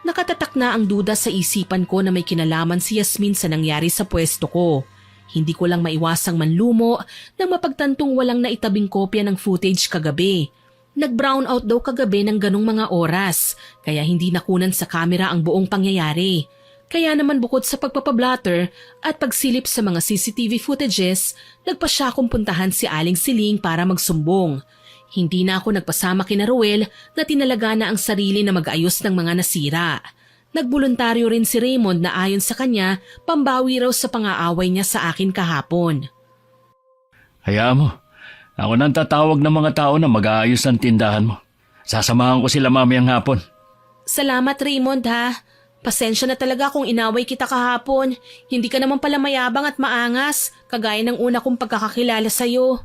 Nakatatak na ang duda sa isipan ko na may kinalaman si Yasmin sa nangyari sa pwesto ko. Hindi ko lang maiwasang manlumo nang mapagtantong walang naitabing kopya ng footage kagabi. Nag-brown out daw kagabi ng ganong mga oras, kaya hindi nakunan sa kamera ang buong pangyayari. Kaya naman bukod sa pagpapablatter at pagsilip sa mga CCTV footages, nagpa siya akong puntahan si Aling Siling para magsumbong. Hindi na ako nagpasama kina Ruel na tinalaga na ang sarili na mag-ayos ng mga nasira. Nagboluntaryo rin si Raymond na ayon sa kanya, pambawi raw sa pang-aaway niya sa akin kahapon. Hayaan mo. Ako nang tatawag ng mga tao na mag-aayos ng tindahan mo. Sasamahan ko sila mamayang hapon. Salamat Raymond ha. Pasensya na talaga kung inaway kita kahapon. Hindi ka naman pala mayabang at maangas, kagaya ng una kong pagkakakilala sa'yo.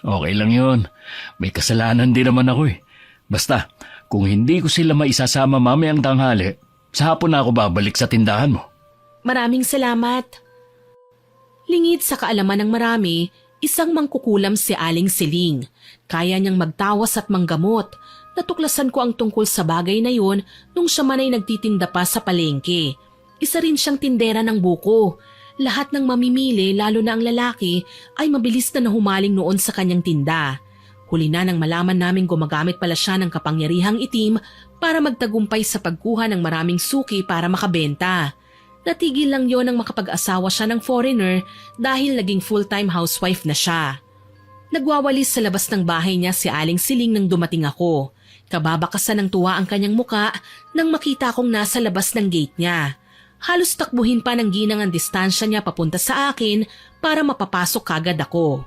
Okay lang yun. May kasalanan din naman ako Basta, kung hindi ko sila maisasama mamayang tanghali, sa hapon na ako babalik sa tindahan mo. Maraming salamat. Lingid sa kaalaman ng marami, isang mangkukulam si Aling Siling. Kaya niyang magtawas at manggamot. Natuklasan ko ang tungkol sa bagay na yun nung siya man ay nagtitinda pa sa palengke. Isa rin siyang tindera ng buko. Lahat ng mamimili, lalo na ang lalaki, ay mabilis na nahumaling noon sa kanyang tinda. Huli na nang malaman naming gumagamit pala siya ng kapangyarihang itim para magtagumpay sa pagkuha ng maraming suki para makabenta. Natigil lang yon nang makapag-asawa siya ng foreigner dahil naging full-time housewife na siya. Nagwawalis sa labas ng bahay niya si Aling Siling nang dumating ako. Kababakasan ng tuwa ang kanyang muka nang makita kong nasa labas ng gate niya. Halos takbuhin pa ng ginang ang distansya niya papunta sa akin para mapapasok kagad ako.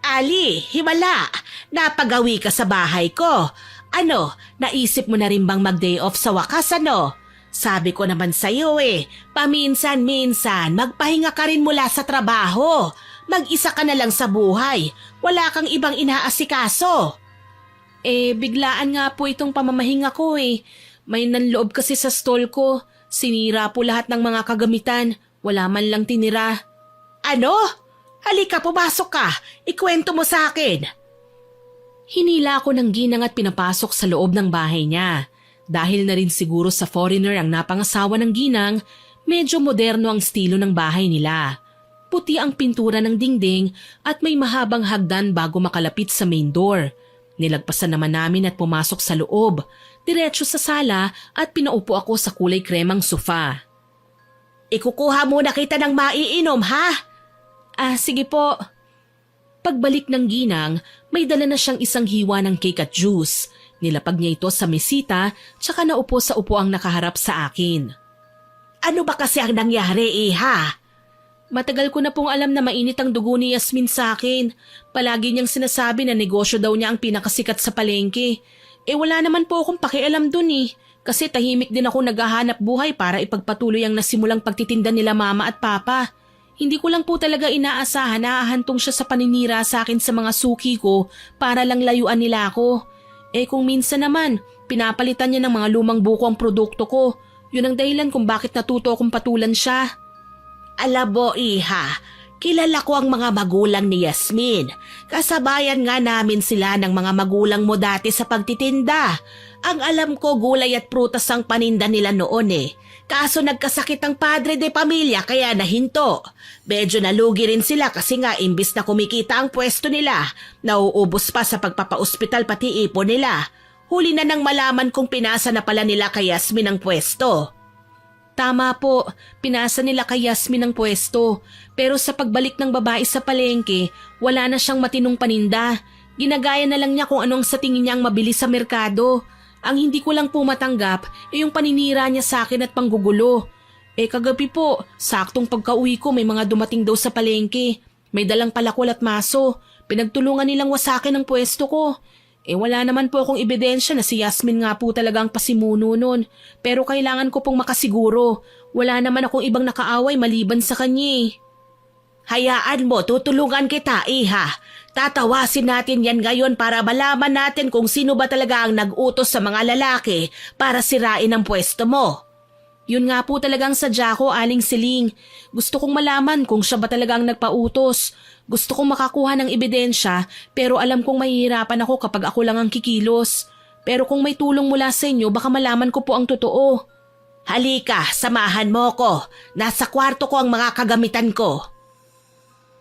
Ali, himala! Napagawi ka sa bahay ko. Ano, naisip mo na rin bang mag-day off sa wakas Sabi ko naman sa'yo paminsan-minsan magpahinga ka rin mula sa trabaho. Mag-isa ka na lang sa buhay. Wala kang ibang inaasikaso. Biglaan nga po itong pamamahinga ko May nanloob kasi sa stall ko. Sinira po lahat ng mga kagamitan. Wala man lang tinira. Ano? Halika, pumasok ka. Ikwento mo sa akin. Hinila ako ng ginang at pinapasok sa loob ng bahay niya. Dahil na rin siguro sa foreigner ang napangasawa ng ginang, medyo moderno ang estilo ng bahay nila. Puti ang pintura ng dingding at may mahabang hagdan bago makalapit sa main door. Nilagpasan naman namin at pumasok sa loob, diretso sa sala at pinaupo ako sa kulay kremang sofa. Ikukuha muna kita ng maiinom ha? Sige po. Pagbalik ng ginang, may dala na siyang isang hiwa ng cake at juice. Nilapag niya ito sa mesita tsaka naupo sa upuang nakaharap sa akin. Ano ba kasi ang nangyari ha? Matagal ko na pong alam na mainit ang dugo ni Yasmin sa akin. Palagi niyang sinasabi na negosyo daw niya ang pinakasikat sa palengke. Wala naman po akong pakialam dun Kasi tahimik din ako naghahanap buhay para ipagpatuloy ang nasimulang pagtitinda nila mama at papa. Hindi ko lang po talaga inaasahan na ahantong siya sa paninira sa akin sa mga suki ko para lang layuan nila ako. Kung minsan naman, pinapalitan niya ng mga lumang buko ang produkto ko. Yun ang dahilan kung bakit natuto akong patulan siya. Alabo, iha. Kilala ko ang mga magulang ni Yasmin. Kasabayan nga namin sila ng mga magulang mo dati sa pagtitinda. Ang alam ko gulay at prutas ang paninda nila noon eh. Kaso nagkasakit ang padre de pamilya kaya nahinto. Medyo nalugi rin sila kasi nga imbis na kumikita ang pwesto nila, nauubos pa sa pagpapaospital pati ipon nila. Huli na nang malaman kung pinasa na pala nila kay Yasmin ang pwesto. Tama po, pinasa nila kay Yasmin ang pwesto. Pero sa pagbalik ng babae sa palengke, wala na siyang matinong paninda. Ginagaya na lang niya kung anong sa tingin niya ang mabilis sa merkado. Ang hindi ko lang po matanggap ay yung paninira niya sa akin at panggugulo. Kagabi po, saktong pagka-uwi ko may mga dumating daw sa palengke. May dalang palakol at maso. Pinagtulungan nilang wasakin ang pwesto ko. Wala naman po akong ebidensya na si Yasmin nga po talaga ang pasimuno nun. Pero kailangan ko pong makasiguro. Wala naman akong ibang nakaaway maliban sa kanya. Hayaan mo, tutulungan kita, iha. Tatawasin natin yan ngayon para malaman natin kung sino ba talaga ang nag-utos sa mga lalaki para sirain ang pwesto mo. Yun nga po talagang sadya ko, Aling Siling. Gusto kong malaman kung siya ba talagang nagpautos. Gusto kong makakuha ng ebidensya pero alam kong mahihirapan ako kapag ako lang ang kikilos. Pero kung may tulong mula sa inyo baka malaman ko po ang totoo. Halika, samahan mo ko. Nasa kwarto ko ang mga kagamitan ko.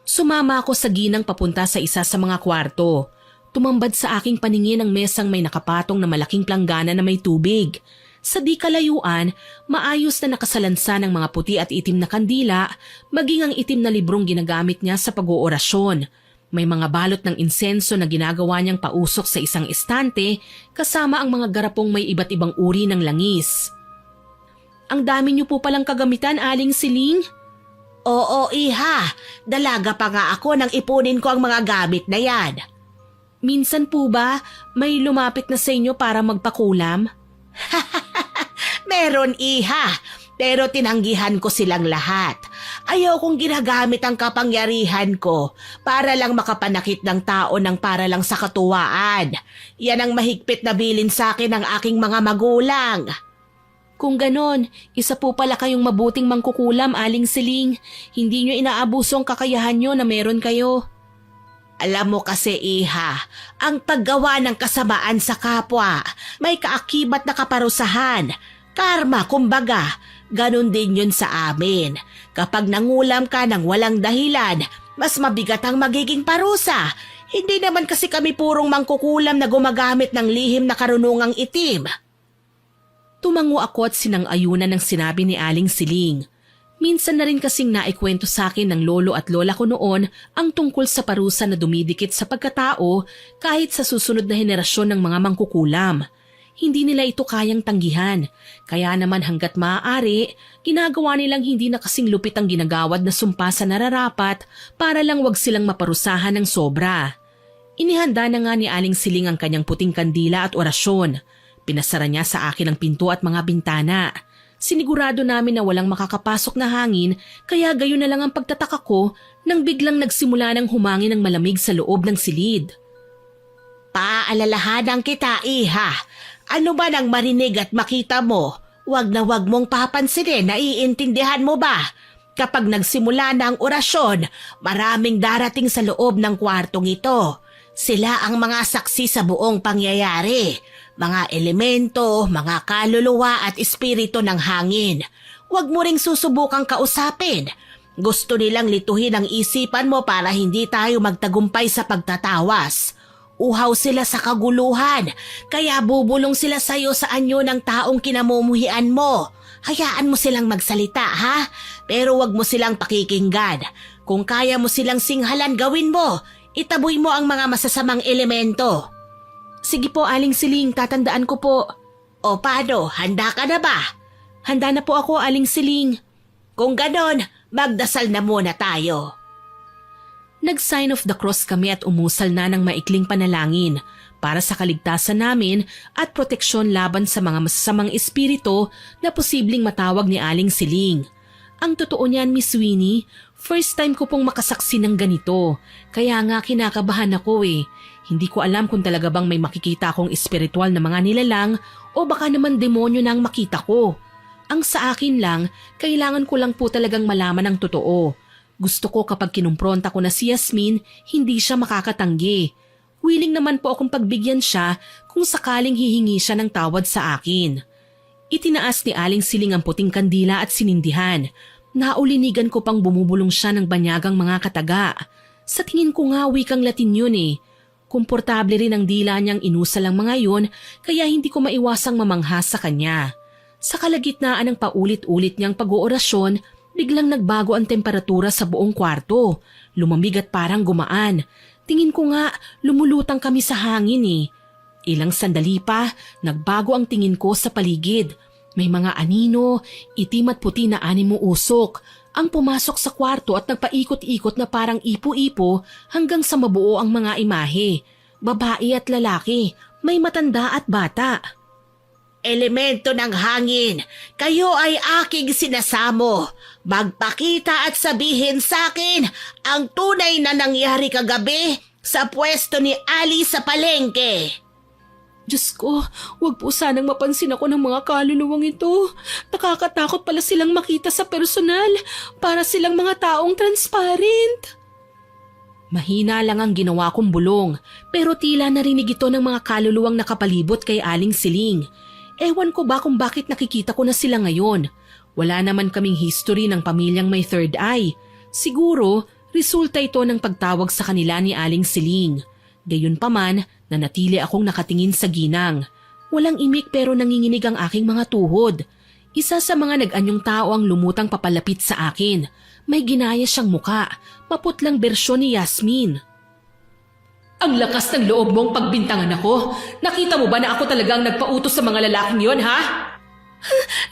Sumama ako sa ginang papunta sa isa sa mga kwarto. Tumambad sa aking paningin ang mesang may nakapatong na malaking planggana na may tubig. Sa di kalayuan, maayos na nakasalansa ng mga puti at itim na kandila, maging ang itim na librong ginagamit niya sa pag-oorasyon. May mga balot ng insenso na ginagawa niyang pausok sa isang estante kasama ang mga garapong may iba't ibang uri ng langis. Ang dami niyo po palang kagamitan, Aling Siling? Oo, iha. Dalaga pa nga ako nang ipunin ko ang mga gamit na yan. Minsan po ba may lumapit na sa inyo para magpakulam? Meron, iha. Pero tinanggihan ko silang lahat. Ayaw kong ginagamit ang kapangyarihan ko para lang makapanakit ng tao ng para lang sa katuwaan. Yan ang mahigpit na bilin sa akin ng aking mga magulang. Kung ganon, isa po pala kayong mabuting mangkukulam, Aling Siling. Hindi nyo inaabuso ang kakayahan nyo na meron kayo. Alam mo kasi, iha, ang paggawa ng kasamaan sa kapwa, may kaakibat na kaparusahan. Karma, kumbaga, ganon din yun sa amin. Kapag nangulam ka ng walang dahilan, mas mabigat ang magiging parusa. Hindi naman kasi kami purong mangkukulam na gumagamit ng lihim na karunungang itim. Tumango ako at sinang-ayunan ng sinabi ni Aling Siling. Minsan na rin kasing naikwento sa akin ng lolo at lola ko noon ang tungkol sa parusa na dumidikit sa pagkatao kahit sa susunod na henerasyon ng mga mangkukulam. Hindi nila ito kayang tanggihan, kaya naman hanggat maaari, ginagawa nilang hindi na kasing lupit ang ginagawad na sumpa sa nararapat para lang wag silang maparusahan ng sobra. Inihanda na nga ni Aling Siling ang kanyang puting kandila at orasyon. Pinasara niya sa akin ang pinto at mga bintana. Sinigurado namin na walang makakapasok na hangin kaya gayon na lang ang pagtataka ko nang biglang nagsimula ng humangin ng malamig sa loob ng silid. Paalalahanan kita, iha. Ano ba nang marinig at makita mo? Wag na wag mong papansinin, naiintindihan mo ba? Kapag nagsimula na ang orasyon, maraming darating sa loob ng kwartong ito. Sila ang mga saksi sa buong pangyayari. Mga elemento, mga kaluluwa at espiritu ng hangin. Huwag mo ring susubukang kausapin. Gusto nilang lituhin ang isipan mo para hindi tayo magtagumpay sa pagtatawas. Uhaw sila sa kaguluhan, kaya bubulong sila sa'yo sa anyo ng taong kinamumuhian mo. Hayaan mo silang magsalita, ha? Pero huwag mo silang pakikinggan. Kung kaya mo silang singhalan, gawin mo. Itaboy mo ang mga masasamang elemento. Sige po, Aling Siling, tatandaan ko po. O paano, handa ka na ba? Handa na po ako, Aling Siling. Kung ganon, magdasal na muna tayo. Nag-sign of the cross kami at umusal na ng maikling panalangin para sa kaligtasan namin at proteksyon laban sa mga masasamang espiritu na posibleng matawag ni Aling Siling. Ang totoo niyan, Miss Winnie, first time ko pong makasaksi ng ganito. Kaya nga kinakabahan ako eh. Hindi ko alam kung talaga bang may makikita akong espiritual na mga nilalang o baka naman demonyo na ang makita ko. Ang sa akin lang, kailangan ko lang po talagang malaman ang totoo. Gusto ko kapag kinumpronta ko na si Yasmin, hindi siya makakatanggi. Willing naman po akong pagbigyan siya kung sakaling hihingi siya ng tawad sa akin. Itinaas ni Aling Siling ang puting kandila at sinindihan. Naulinigan ko pang bumubulong siya ng banyagang mga kataga. Sa tingin ko nga wikang Latin yun eh. Komportable rin ang dila niyang inusal ang mga yun kaya hindi ko maiwasang mamangha sa kanya. Sa kalagitnaan ng paulit-ulit niyang pag-oorasyon, biglang nagbago ang temperatura sa buong kwarto. Lumamig at parang gumaan. Tingin ko nga lumulutang kami sa hangin eh. Ilang sandali pa, nagbago ang tingin ko sa paligid. May mga anino, itim at puti na animo usok ang pumasok sa kwarto at nagpaikot-ikot na parang ipo-ipo hanggang sa mabuo ang mga imahe. Babae at lalaki, may matanda at bata. Elemento ng hangin, kayo ay aking sinasamo. Magpakita at sabihin sa akin ang tunay na nangyari kagabi sa pwesto ni Ali sa palengke. Diyos ko, wag po sanang mapansin ako ng mga kaluluwang ito. Nakakatakot pala silang makita sa personal, para silang mga taong transparent. Mahina lang ang ginawa kong bulong, pero tila narinig ito ng mga kaluluwang nakapalibot kay Aling Siling. Ewan ko ba kung bakit nakikita ko na sila ngayon. Wala naman kaming history ng pamilyang may third eye. Siguro, resulta ito ng pagtawag sa kanila ni Aling Siling. Gayunpaman, nanatili akong nakatingin sa ginang. Walang imik pero nanginginig ang aking mga tuhod. Isa sa mga nag-anyong tao ang lumutang papalapit sa akin. May ginaya siyang muka, maputlang bersyon ni Yasmin. Ang lakas ng loob mong pagbintangan ako. Nakita mo ba na ako talagang nagpautos sa mga lalaking yon, ha?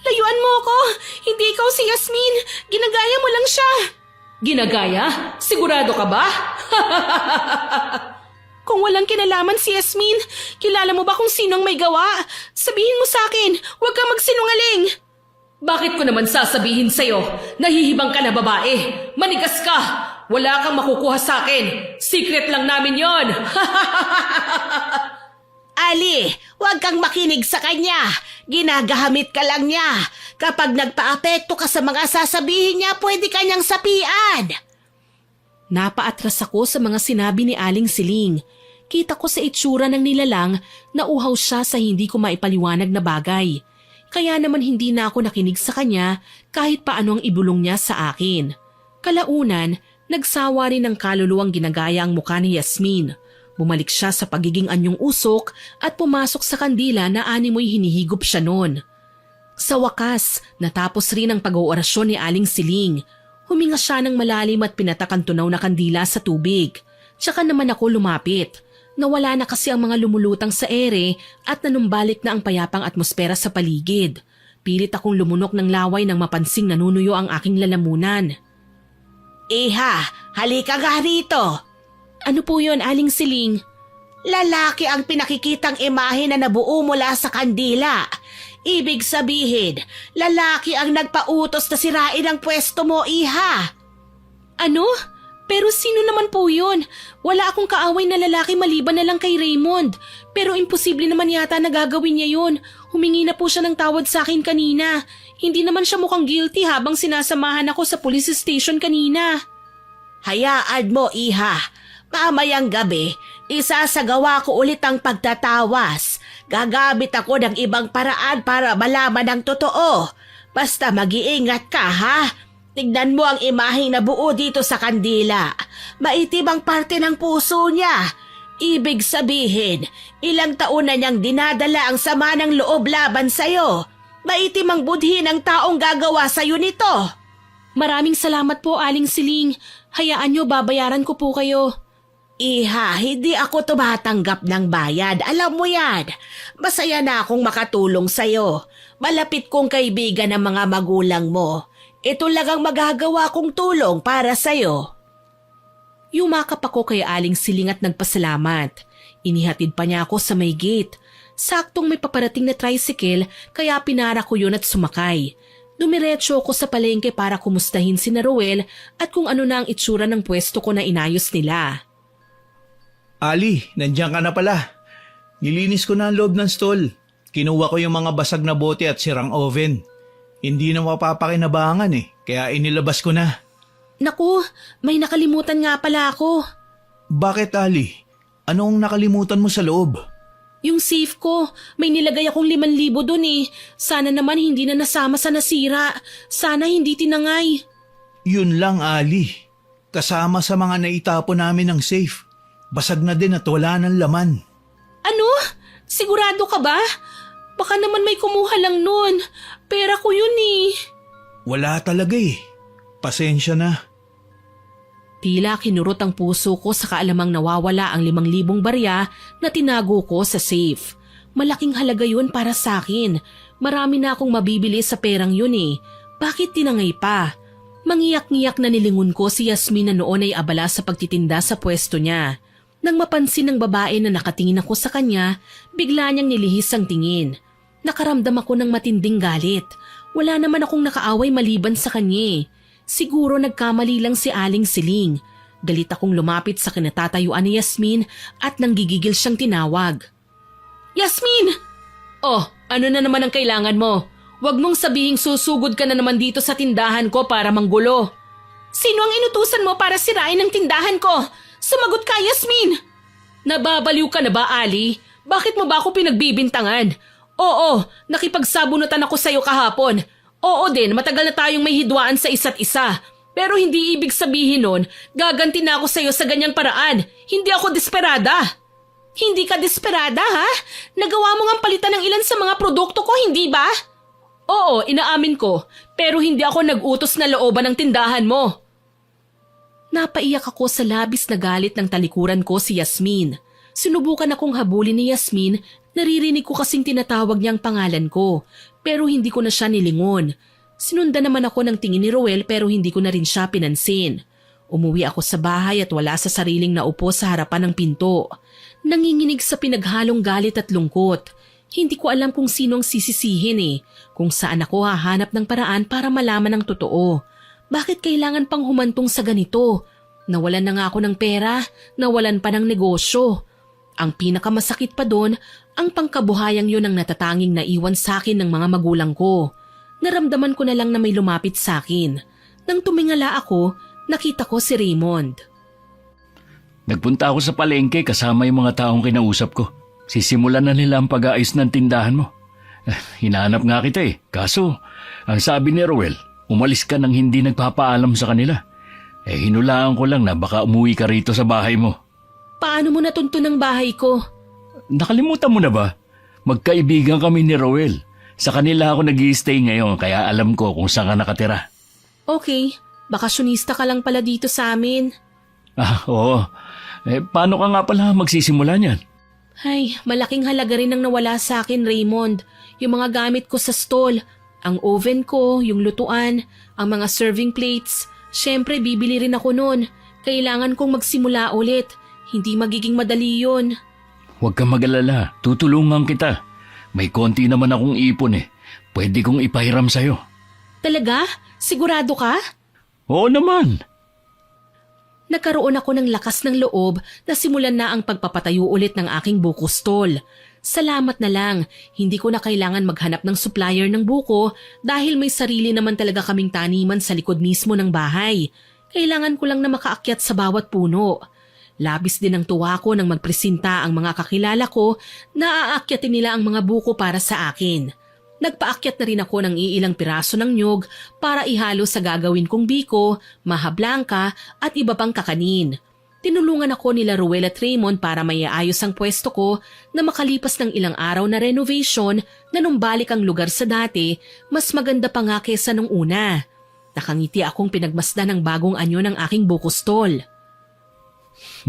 Layuan mo ako! Hindi ikaw si Yasmin! Ginagaya mo lang siya! Ginagaya? Sigurado ka ba? Kung walang kinalaman si Yasmin, kilala mo ba kung sinong may gawa? Sabihin mo sa akin, huwag kang magsinungaling! Bakit ko naman sasabihin sa'yo? Nahihibang ka na babae! Manigas ka! Wala kang makukuha sa akin! Secret lang namin yon! Ali, huwag kang makinig sa kanya! Ginagahamit ka lang niya! Kapag nagpa-apekto ka sa mga sasabihin niya, pwede kanyang sapian! Napaatras ako sa mga sinabi ni Aling Siling. Kita ko sa itsura ng nilalang na uhaw siya sa hindi ko maipaliwanag na bagay. Kaya naman hindi na ako nakinig sa kanya kahit paano ang ibulong niya sa akin. Kalaunan, nagsawa rin ng kaluluwang ginagaya ang mukha ni Yasmin. Bumalik siya sa pagiging anyong usok at pumasok sa kandila na animoy hinihigop siya noon. Sa wakas, natapos rin ang pag-oorasyon ni Aling Siling. Huminga siya ng malalim at pinatak ang tunaw na kandila sa tubig. Tsaka naman ako lumapit. Nawala na kasi ang mga lumulutang sa ere at nanumbalik na ang payapang atmosfera sa paligid. Pilit akong lumunok ng laway nang mapansing nanunuyo ang aking lalamunan. Iha, halika nga rito. Ano po yun, Aling Siling? Lalaki ang pinakikitang imahe na nabuo mula sa kandila. Ibig sabihin, lalaki ang nagpautos na sirain ang pwesto mo, Iha. Ano? Pero sino naman po yun? Wala akong kaaway na lalaki maliban na lang kay Raymond. Pero imposible naman yata na gagawin niya yun. Humingi na po siya ng tawad sa akin kanina. Hindi naman siya mukhang guilty habang sinasamahan ako sa police station kanina. Hayaan mo, Iha. Mamayang gabi, isasagawa ko ulit ang pagtatawas. Gagamit ako ng ibang paraan para malaman ang totoo. Basta mag-iingat ka, ha? Tignan mo ang imaheng nabuo dito sa kandila. Maitim ang parte ng puso niya. Ibig sabihin, ilang taon na niyang dinadala ang sama ng loob laban sa'yo. Maitim ang budhi ng taong gagawa sa'yo nito. Maraming salamat po, Aling Siling. Hayaan niyo, babayaran ko po kayo. Iha, hindi ako tumatanggap ng bayad. Alam mo yan. Masaya na akong makatulong sa'yo. Malapit kong kaibigan ang mga magulang mo. Ito lang ang magagawa kong tulong para sa'yo. Yumakap ako kay Aling Siling at nagpasalamat. Inihatid pa niya ako sa may gate. Saktong may paparating na tricycle kaya pinara ko yun at sumakay. Dumiretso ako sa palengke para kumustahin si Ruel at kung ano na ang itsura ng pwesto ko na inayos nila. Ali, nandiyan ka na pala. Nilinis ko na ang loob ng stall. Kinuha ko yung mga basag na bote at sirang oven. Hindi na mapapakinabangan kaya inilabas ko na. Naku, may nakalimutan nga pala ako. Bakit, Ali? Anong nakalimutan mo sa loob? Yung safe ko, may nilagay akong 5,000 dun eh. Sana naman hindi na nasama sa nasira. Sana hindi tinangay. Yun lang, Ali. Kasama sa mga naitapon namin ng safe. Basag na din at wala ng laman. Ano? Sigurado ka ba? Baka naman may kumuha lang nun. Pera ko yun eh. Wala talaga eh. Pasensya na. Tila kinurot ang puso ko sa kaalamang nawawala ang 5,000 barya na tinago ko sa safe. Malaking halaga yun para sa akin. Marami na akong mabibili sa perang yun eh. Bakit tinangay pa? Mangiyak-ngiyak na nilingon ko si Yasmin na noon ay abala sa pagtitinda sa pwesto niya. Nang mapansin ng babae na nakatingin ako sa kanya, bigla niyang nilihis ang tingin. Nakaramdam ako ng matinding galit. Wala naman akong nakaaway maliban sa kanya. Siguro nagkamali lang si Aling Siling. Galit akong lumapit sa kinatatayuan ni Yasmin at nanggigigil siyang tinawag. Yasmin! Oh, ano na naman ang kailangan mo? Huwag mong sabihing susugod ka na naman dito sa tindahan ko para manggulo. Sino ang inutusan mo para sirain ang tindahan ko? Sumagot ka, Yasmin! Nababaliw ka na ba, Ali? Bakit mo ba ako pinagbibintangan? Oo, nakipagsabunutan ako sa'yo kahapon. Oo din, matagal na tayong may hidwaan sa isa't isa. Pero hindi ibig sabihin nun, gaganti na ako sa'yo sa ganyang paraan. Hindi ako desperada. Hindi ka desperada, ha? Nagawa mo ngang palitan ng ilan sa mga produkto ko, hindi ba? Oo, inaamin ko. Pero hindi ako nag-utos na looban ng tindahan mo. Napaiyak ako sa labis na galit ng talikuran ko si Yasmin. Sinubukan akong habulin ni Yasmin, naririnig ko kasing tinatawag niya ang pangalan ko. Pero hindi ko na siya nilingon. Sinundan naman ako ng tingin ni Roel pero hindi ko na rin siya pinansin. Umuwi ako sa bahay at wala sa sariling naupo sa harapan ng pinto. Nanginginig sa pinaghalong galit at lungkot. Hindi ko alam kung sino ang sisisihin eh. Kung saan ako hahanap ng paraan para malaman ang totoo. Bakit kailangan pang humantong sa ganito? Nawalan na nga ako ng pera, nawalan pa ng negosyo. Ang pinakamasakit pa doon, ang pangkabuhayang yun ang natatanging naiwan sa akin ng mga magulang ko. Naramdaman ko na lang na may lumapit sa akin. Nang tumingala ako, nakita ko si Raymond. Nagpunta ako sa palengke kasama yung mga taong kinausap ko. Sisimulan na nila ang pag-aayos ng tindahan mo. Hinahanap nga kita eh. Kaso, ang sabi ni Roel, umalis ka nang hindi nagpapaalam sa kanila. Hinulaan ko lang na baka umuwi ka rito sa bahay mo. Paano mo natunto ng bahay ko? Nakalimutan mo na ba? Magkaibigan kami ni Roel. Sa kanila ako nag-i-stay ngayon kaya alam ko kung saan ka nakatira. Okay, bakasyonista ka lang pala dito sa amin. Oo. Paano ka nga pala magsisimula niyan? Ay, malaking halaga rin ang nawala sa akin, Raymond. Yung mga gamit ko sa stall, ang oven ko, yung lutuan, ang mga serving plates. Siyempre, bibili rin ako noon. Kailangan kong magsimula ulit. Hindi magiging madali yun. Huwag kang mag-alala. Tutulungan kita. May konti naman akong ipon eh. Pwede kong ipahiram sa'yo. Talaga? Sigurado ka? Oo naman. Nagkaroon ako ng lakas ng loob na simulan na ang pagpapatayo ulit ng aking buko stall. Salamat na lang, hindi ko na kailangan maghanap ng supplier ng buko dahil may sarili naman talaga kaming taniman sa likod mismo ng bahay. Kailangan ko lang na makaakyat sa bawat puno. Labis din ang tuwa ko nang magpresenta ang mga kakilala ko na aakyatin nila ang mga buko para sa akin. Nagpaakyat na rin ako ng iilang piraso ng nyog para ihalo sa gagawin kong biko, maha blanca at iba pang kakanin. Tinulungan ako nila Ruel at Raymond para maiayos ang pwesto ko na makalipas ng ilang araw na renovation na nung balik ang lugar sa dati, mas maganda pa nga kesa nung una. Nakangiti akong pinagmasdan ng bagong anyo ng aking buko stall.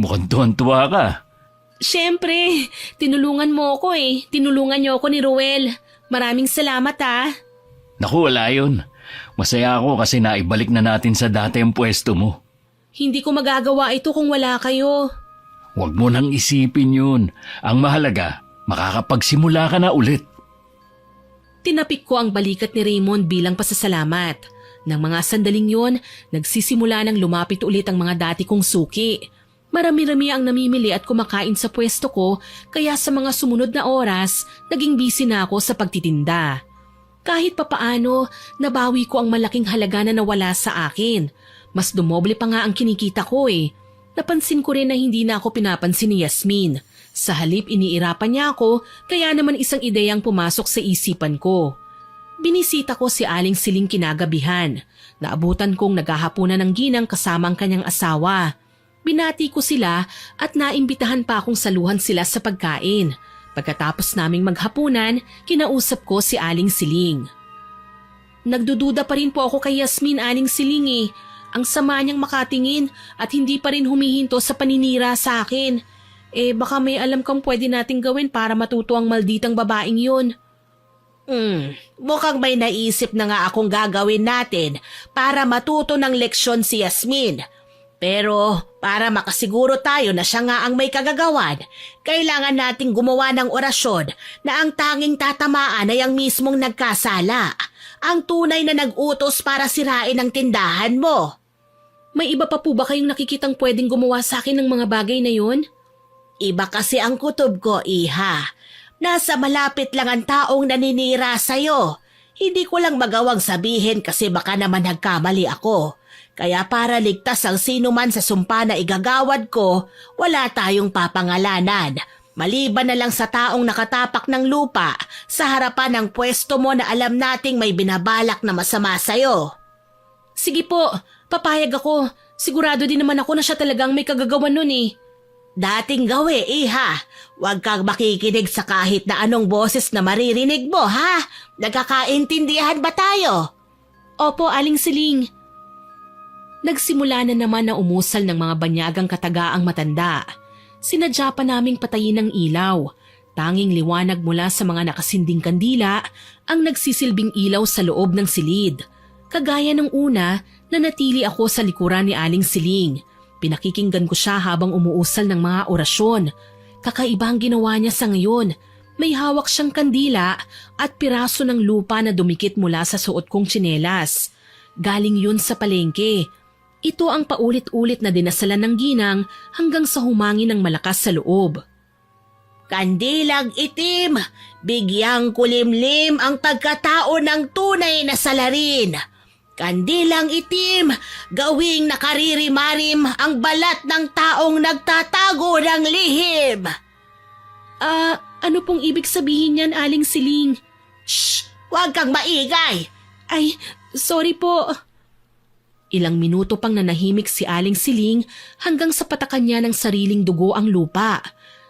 Mukhang tuwan-tuwa ka. Siyempre, tinulungan mo ako eh. Tinulungan niyo ako ni Ruel. Maraming salamat ah. Naku, wala yun. Masaya ako kasi naibalik na natin sa dati ang pwesto mo. Hindi ko magagawa ito kung wala kayo. Huwag mo nang isipin yun. Ang mahalaga, makakapagsimula ka na ulit. Tinapik ko ang balikat ni Raymond bilang pasasalamat. Nang mga sandaling yon, nagsisimula ng lumapit ulit ang mga dati kong suki. Marami-rami ang namimili at kumakain sa pwesto ko kaya sa mga sumunod na oras, naging busy na ako sa pagtitinda. Kahit papaano, nabawi ko ang malaking halaga na nawala sa akin. Mas dumoble pa nga ang kinikita ko eh. Napansin ko rin na hindi na ako pinapansin ni Yasmin. Sa halip iniirapan niya ako, kaya naman isang ideyang pumasok sa isipan ko. Binisita ko si Aling Siling kinagabihan. Naabutan kong naghahapunan ng ginang kasama ang kanyang asawa. Binati ko sila at naimbitahan pa akong saluhan sila sa pagkain. Pagkatapos naming maghapunan, kinausap ko si Aling Siling. Nagdududa pa rin po ako kay Yasmin, Aling Siling eh. Ang sama niyang makatingin at hindi pa rin humihinto sa paninira sa akin. Baka may alam kang pwede nating gawin para matuto ang malditang babaeng yun. Mukhang may naisip na nga akong gagawin natin para matuto ng leksyon si Yasmin. Pero para makasiguro tayo na siya nga ang may kagagawan, kailangan nating gumawa ng orasyon na ang tanging tatamaan ay ang mismong nagkasala. Ang tunay na nag-utos para sirain ang tindahan mo. May iba pa po ba kayong nakikitang pwedeng gumawa sa akin ng mga bagay na yun? Iba kasi ang kutob ko, Iha. Nasa malapit lang ang taong naninira sa'yo. Hindi ko lang magawang sabihin kasi baka naman nagkamali ako. Kaya para ligtas ang sino man sa sumpa na igagawad ko, wala tayong papangalanan. Maliban na lang sa taong nakatapak ng lupa sa harapan ng pwesto mo na alam nating may binabalak na masama sa'yo. Sige po, papayag ako. Sigurado din naman ako na siya talagang may kagagawan nun eh. Dating gawi, Iha. Huwag kang makikinig sa kahit na anong boses na maririnig mo, ha? Nagkakaintindihan ba tayo? Opo, Aling Siling. Nagsimula na naman na umusal ng mga banyagang katagaang matanda. Sinadya pa naming patayin ng ilaw. Tanging liwanag mula sa mga nakasinding kandila ang nagsisilbing ilaw sa loob ng silid. Kagaya ng una, nanatili ako sa likuran ni Aling Siling. Pinakikinggan ko siya habang umuusal ng mga orasyon. Kakaiba ang ginawa niya sa ngayon. May hawak siyang kandila at piraso ng lupa na dumikit mula sa suot kong tsinelas. Galing yun sa palengke. Ito ang paulit-ulit na dinasalan ng ginang hanggang sa humangin ng malakas sa loob. Kandilang itim, bigyang kulimlim ang pagkatao ng tunay na salarin. Kandilang itim, gawing nakaririmarim ang balat ng taong nagtatago ng lihim. Ano pong ibig sabihin niyan, Aling Siling? Shh! Huwag kang maingay! Ay, sorry po. Ilang minuto pang nanahimik si Aling Siling hanggang sa patakan niya ng sariling dugo ang lupa.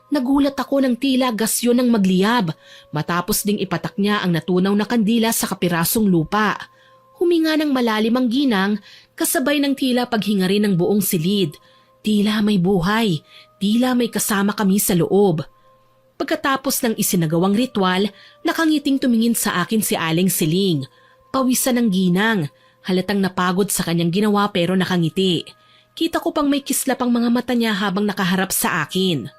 Nagulat ako ng tila gasyon ng magliyab matapos ding ipatak niya ang natunaw na kandila sa kapirasong lupa. Huminga ng malalim ang ginang kasabay ng tila paghinga rin ng buong silid. Tila may buhay, tila may kasama kami sa loob. Pagkatapos ng isinagawang ritual, nakangiting tumingin sa akin si Aling Siling. Pawisan ng ginang. Halatang napagod sa kanyang ginawa pero nakangiti. Kita ko pang may kislap ang mga mata niya habang nakaharap sa akin.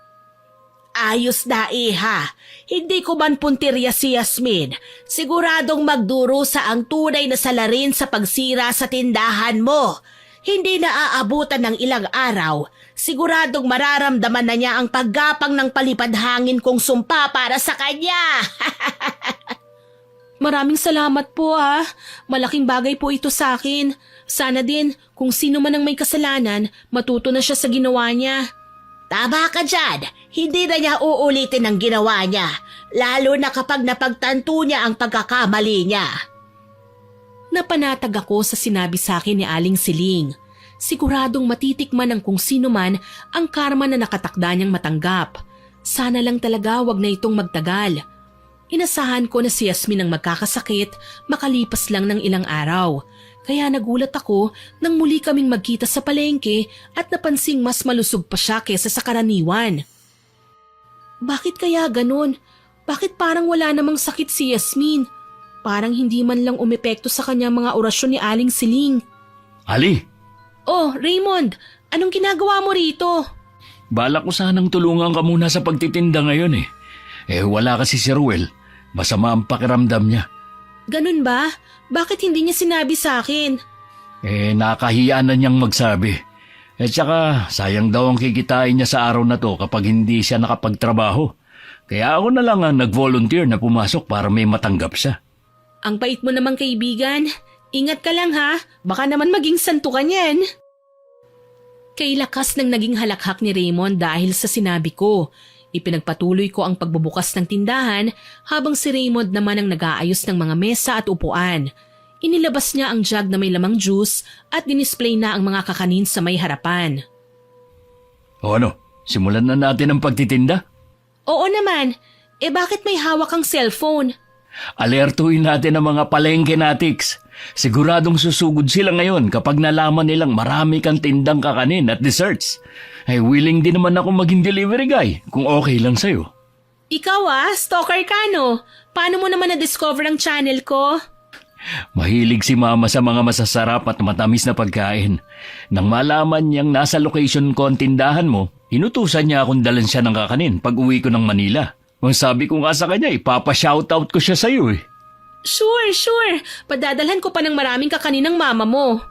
Ayos na, Iha. Hindi ko man puntirya si Yasmin. Siguradong magdurusa ang tunay na salarin sa pagsira sa tindahan mo. Hindi na aabutan ng ilang araw. Siguradong mararamdaman na niya ang paggapang ng palipad-hangin kong sumpa para sa kanya. Maraming salamat po ha. Malaking bagay po ito sa akin. Sana din kung sino man ang may kasalanan, matuto na siya sa ginawa niya. Tama ka dyan. Hindi na niya uulitin ang ginawa niya. Lalo na kapag napagtanto niya ang pagkakamali niya. Napanatag ako sa sinabi sa akin ni Aling Siling. Siguradong matitikman ng kung sino man ang karma na nakatakda niyang matanggap. Sana lang talaga wag na itong magtagal. Inasahan ko na si Yasmin ang magkakasakit makalipas lang ng ilang araw. Kaya nagulat ako nang muli kaming magkita sa palengke at napansing mas malusog pa siya kesa sa karaniwan. Bakit kaya ganun? Bakit parang wala namang sakit si Yasmin? Parang hindi man lang umepekto sa kanya mga orasyon ni Aling Siling. Ali, Oh, Raymond, anong ginagawa mo rito? balak ko sanang tulungan ka muna sa pagtitinda ngayon eh. Wala kasi si Ruel. Masama ang pakiramdam niya. Ganun ba? Bakit hindi niya sinabi sa akin? Nakahiya na niyang magsabi. Tsaka sayang daw ang kikitain niya sa araw na to kapag hindi siya nakapagtrabaho. Kaya ako na lang ang nag-volunteer na pumasok para may matanggap siya. Ang bait mo namang kaibigan. Ingat ka lang ha, baka naman maging santo ka niyan. Kay lakas ng naging halakhak ni Raymond dahil sa sinabi ko. Ipinagpatuloy ko ang pagbubukas ng tindahan habang si Raymond naman ang nag-aayos ng mga mesa at upuan. Inilabas niya ang jug na may lamang juice at dinisplay na ang mga kakanin sa may harapan. O ano, simulan na natin ang pagtitinda? Oo naman, bakit may hawak kang cellphone? Alertuhin natin ang mga palengke natics. Siguradong susugod sila ngayon kapag nalaman nilang marami kang tindang kakanin at desserts. Ay willing din naman ako maging delivery guy kung okay lang sa'yo. Ikaw stalker ka no? Paano mo naman na-discover ang channel ko? Mahilig si mama sa mga masasarap at matamis na pagkain. Nang malaman niyang nasa location ko ang tindahan mo, inutusan niya akong dalan siya ng kakanin pag uwi ko ng Manila. Ang sabi ko nga sa kanya, ipapa-shoutout ko siya sa'yo eh. Sure. Padadalhan ko pa ng maraming kakanin ng mama mo.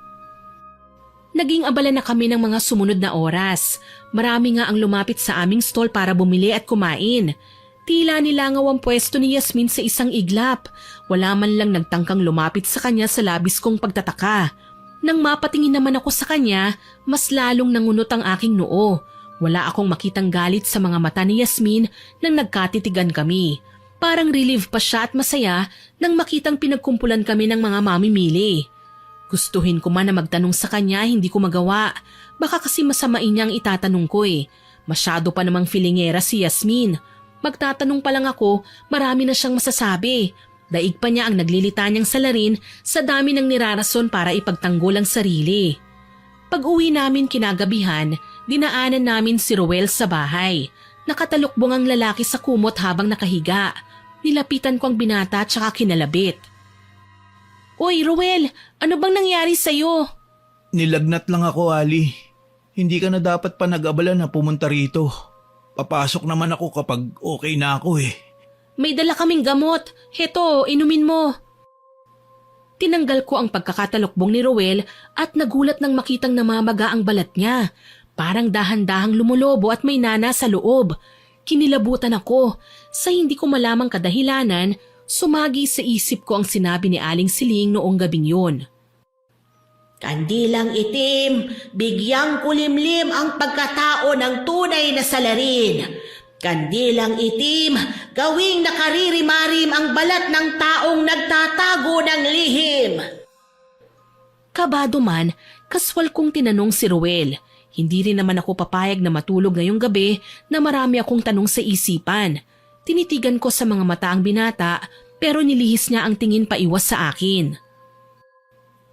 Naging abala na kami ng mga sumunod na oras. Marami nga ang lumapit sa aming stall para bumili at kumain. Tila nilangaw ang pwesto ni Yasmin sa isang iglap. Wala man lang nagtangkang lumapit sa kanya sa labis kong pagtataka. Nang mapatingin naman ako sa kanya, mas lalong nangunot ang aking noo. Wala akong makitang galit sa mga mata ni Yasmin nang nagkatitigan kami. Parang relieve pa siya at masaya nang makitang pinagkumpulan kami ng mga mamimili. Gustuhin ko man na magtanong sa kanya, hindi ko magawa. Baka kasi masamain niyang itatanong ko eh. Masyado pa namang filingera si Yasmin. Magtatanong pa lang ako, marami na siyang masasabi. Daig pa niya ang naglilita niyang salarin sa dami ng nirarason para ipagtanggol ang sarili. Pag-uwi namin kinagabihan, dinaanan namin si Ruel sa bahay. Nakatalukbong ang lalaki sa kumot habang nakahiga. Nilapitan ko ang binata at saka kinalabit. Uy, Ruel, ano bang nangyari sa'yo? Nilagnat lang ako, Ali. Hindi ka na dapat pa nag-abala na pumunta rito. Papasok naman ako kapag okay na ako eh. May dala kaming gamot. Heto, inumin mo. Tinanggal ko ang pagkakatalukbong ni Ruel at nagulat nang makitang namamaga ang balat niya. Parang dahan-dahang lumulobo at may nana sa loob. Kinilabutan ako. Sa hindi ko malamang kadahilanan, sumagi sa isip ko ang sinabi ni Aling Siling noong gabing yun. Kandilang itim, bigyang kulimlim ang pagkatao ng tunay na salarin. Kandilang itim, gawing nakaririmarim ang balat ng taong nagtatago ng lihim. Kabado man, kaswal kong tinanong si Ruel. Hindi rin naman ako papayag na matulog ngayong gabi na marami akong tanong sa isipan. Tinitigan ko sa mga mata ang binata pero nilihis niya ang tingin paiwas sa akin.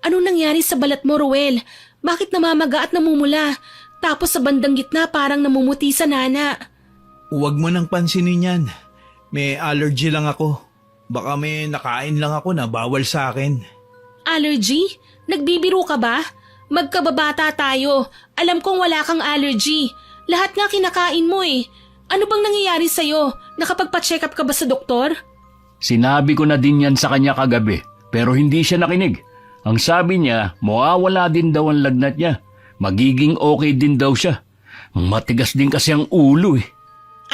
Anong nangyari sa balat mo, Ruel? Bakit namamaga at namumula? Tapos sa bandang gitna parang namumuti sa nana. Huwag mo nang pansinin yan. May allergy lang ako. Baka may nakain lang ako na bawal sa akin. Allergy? Nagbibiro ka ba? Magkababata tayo. Alam kong wala kang allergy. Lahat nga kinakain mo eh. Ano bang nangyayari sa'yo? Nakapagpa-check up ka ba sa doktor? Sinabi ko na din yan sa kanya kagabi, pero hindi siya nakinig. Ang sabi niya, mawawala din daw ang lagnat niya. Magiging okay din daw siya. Matigas din kasi ang ulo eh.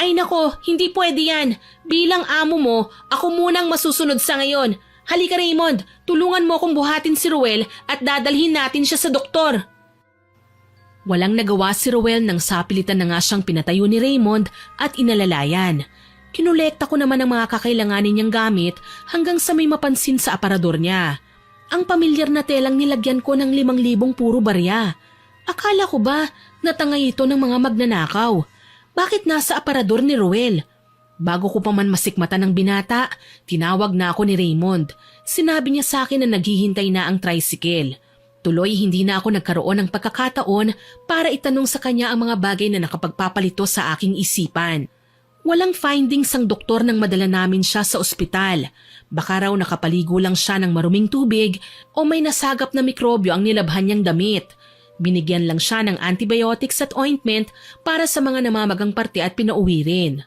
Ay nako, hindi pwede yan. Bilang amo mo, ako munang masusunod sa ngayon. Halika Raymond, tulungan mo akong buhatin si Ruel at dadalhin natin siya sa doktor. Walang nagawa si Ruel nang sapilitan na nga siyang pinatayo ni Raymond at inalalayan. Kinolekta ko naman ang mga kakailanganin niyang gamit hanggang sa may mapansin sa aparador niya. Ang pamilyar na telang nilagyan ko ng 5,000 puro barya. Akala ko ba natangay ito ng mga magnanakaw? Bakit nasa aparador ni Ruel? Bago ko pa man masikmatan ng binata, tinawag na ako ni Raymond. Sinabi niya sa akin na naghihintay na ang tricycle. Tuloy hindi na ako nagkaroon ng pagkakataon para itanong sa kanya ang mga bagay na nakapagpapalito sa aking isipan. Walang findings ang doktor nang madala namin siya sa ospital. Baka raw nakapaligo lang siya ng maruming tubig o may nasagap na mikrobyo ang nilabhan niyang damit. Binigyan lang siya ng antibiotics at ointment para sa mga namamagang parte at pinauwi rin.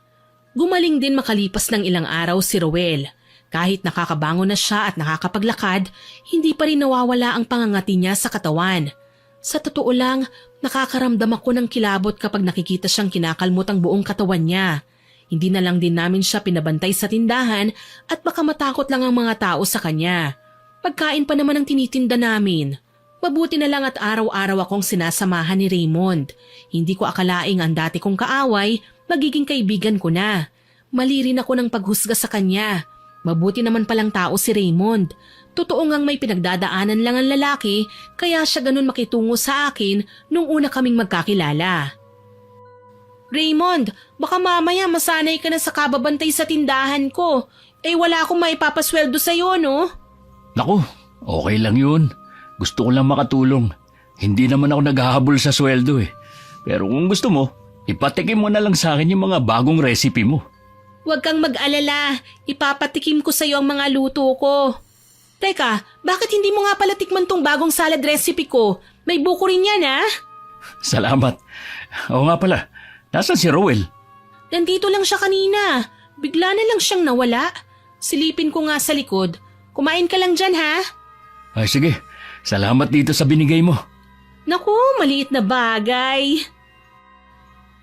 Gumaling din makalipas ng ilang araw si Ruel. Kahit nakakabangon na siya at nakakapaglakad, hindi pa rin nawawala ang pangangati niya sa katawan. Sa totoo lang, nakakaramdam ako ng kilabot kapag nakikita siyang kinakalmot ang buong katawan niya. Hindi na lang din namin siya pinabantay sa tindahan at baka matakot lang ang mga tao sa kanya. Pagkain pa naman ang tinitinda namin. Mabuti na lang at araw-araw akong sinasamahan ni Raymond. Hindi ko akalaing ang dati kong kaaway, magiging kaibigan ko na. Mali rin ako ng paghusga sa kanya. Mabuti naman palang tao si Raymond. Totoo ngang may pinagdadaanan lang ang lalaki, kaya siya ganun makitungo sa akin nung una kaming magkakilala. Raymond, baka mamaya masanay ka na sa kababantay sa tindahan ko. Wala akong maipapasweldo sa'yo, no? Naku, okay lang yun. Gusto ko lang makatulong. Hindi naman ako naghahabol sa sweldo eh. Pero kung gusto mo, ipatikim mo na lang sa akin yung mga bagong recipe mo. Huwag kang mag-alala. Ipapatikim ko sa'yo ang mga luto ko. Teka, bakit hindi mo nga pala tikman tong bagong salad recipe ko? May buko rin yan, ha? Salamat. Oo nga pala, nasaan si Rowel? Nandito lang siya kanina. Bigla na lang siyang nawala. Silipin ko nga sa likod. Kumain ka lang dyan, ha? Ay sige, salamat dito sa binigay mo. Naku, maliit na bagay.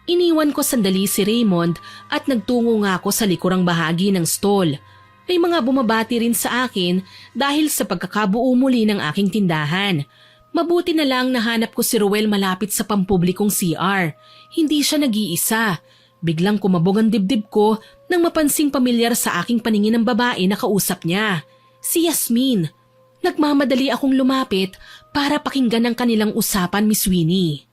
Iniwan ko sandali si Raymond at nagtungo nga ako sa likurang bahagi ng stall. May mga bumabati rin sa akin dahil sa pagkakabuo muli ng aking tindahan. Mabuti na lang nahanap ko si Rowel malapit sa pampublikong CR. Hindi siya nag-iisa. Biglang kumabog ang dibdib ko nang mapansing pamilyar sa aking paningin ng babae na kausap niya. Si Yasmin. Nagmamadali akong lumapit para pakinggan ang kanilang usapan, Miss Winnie.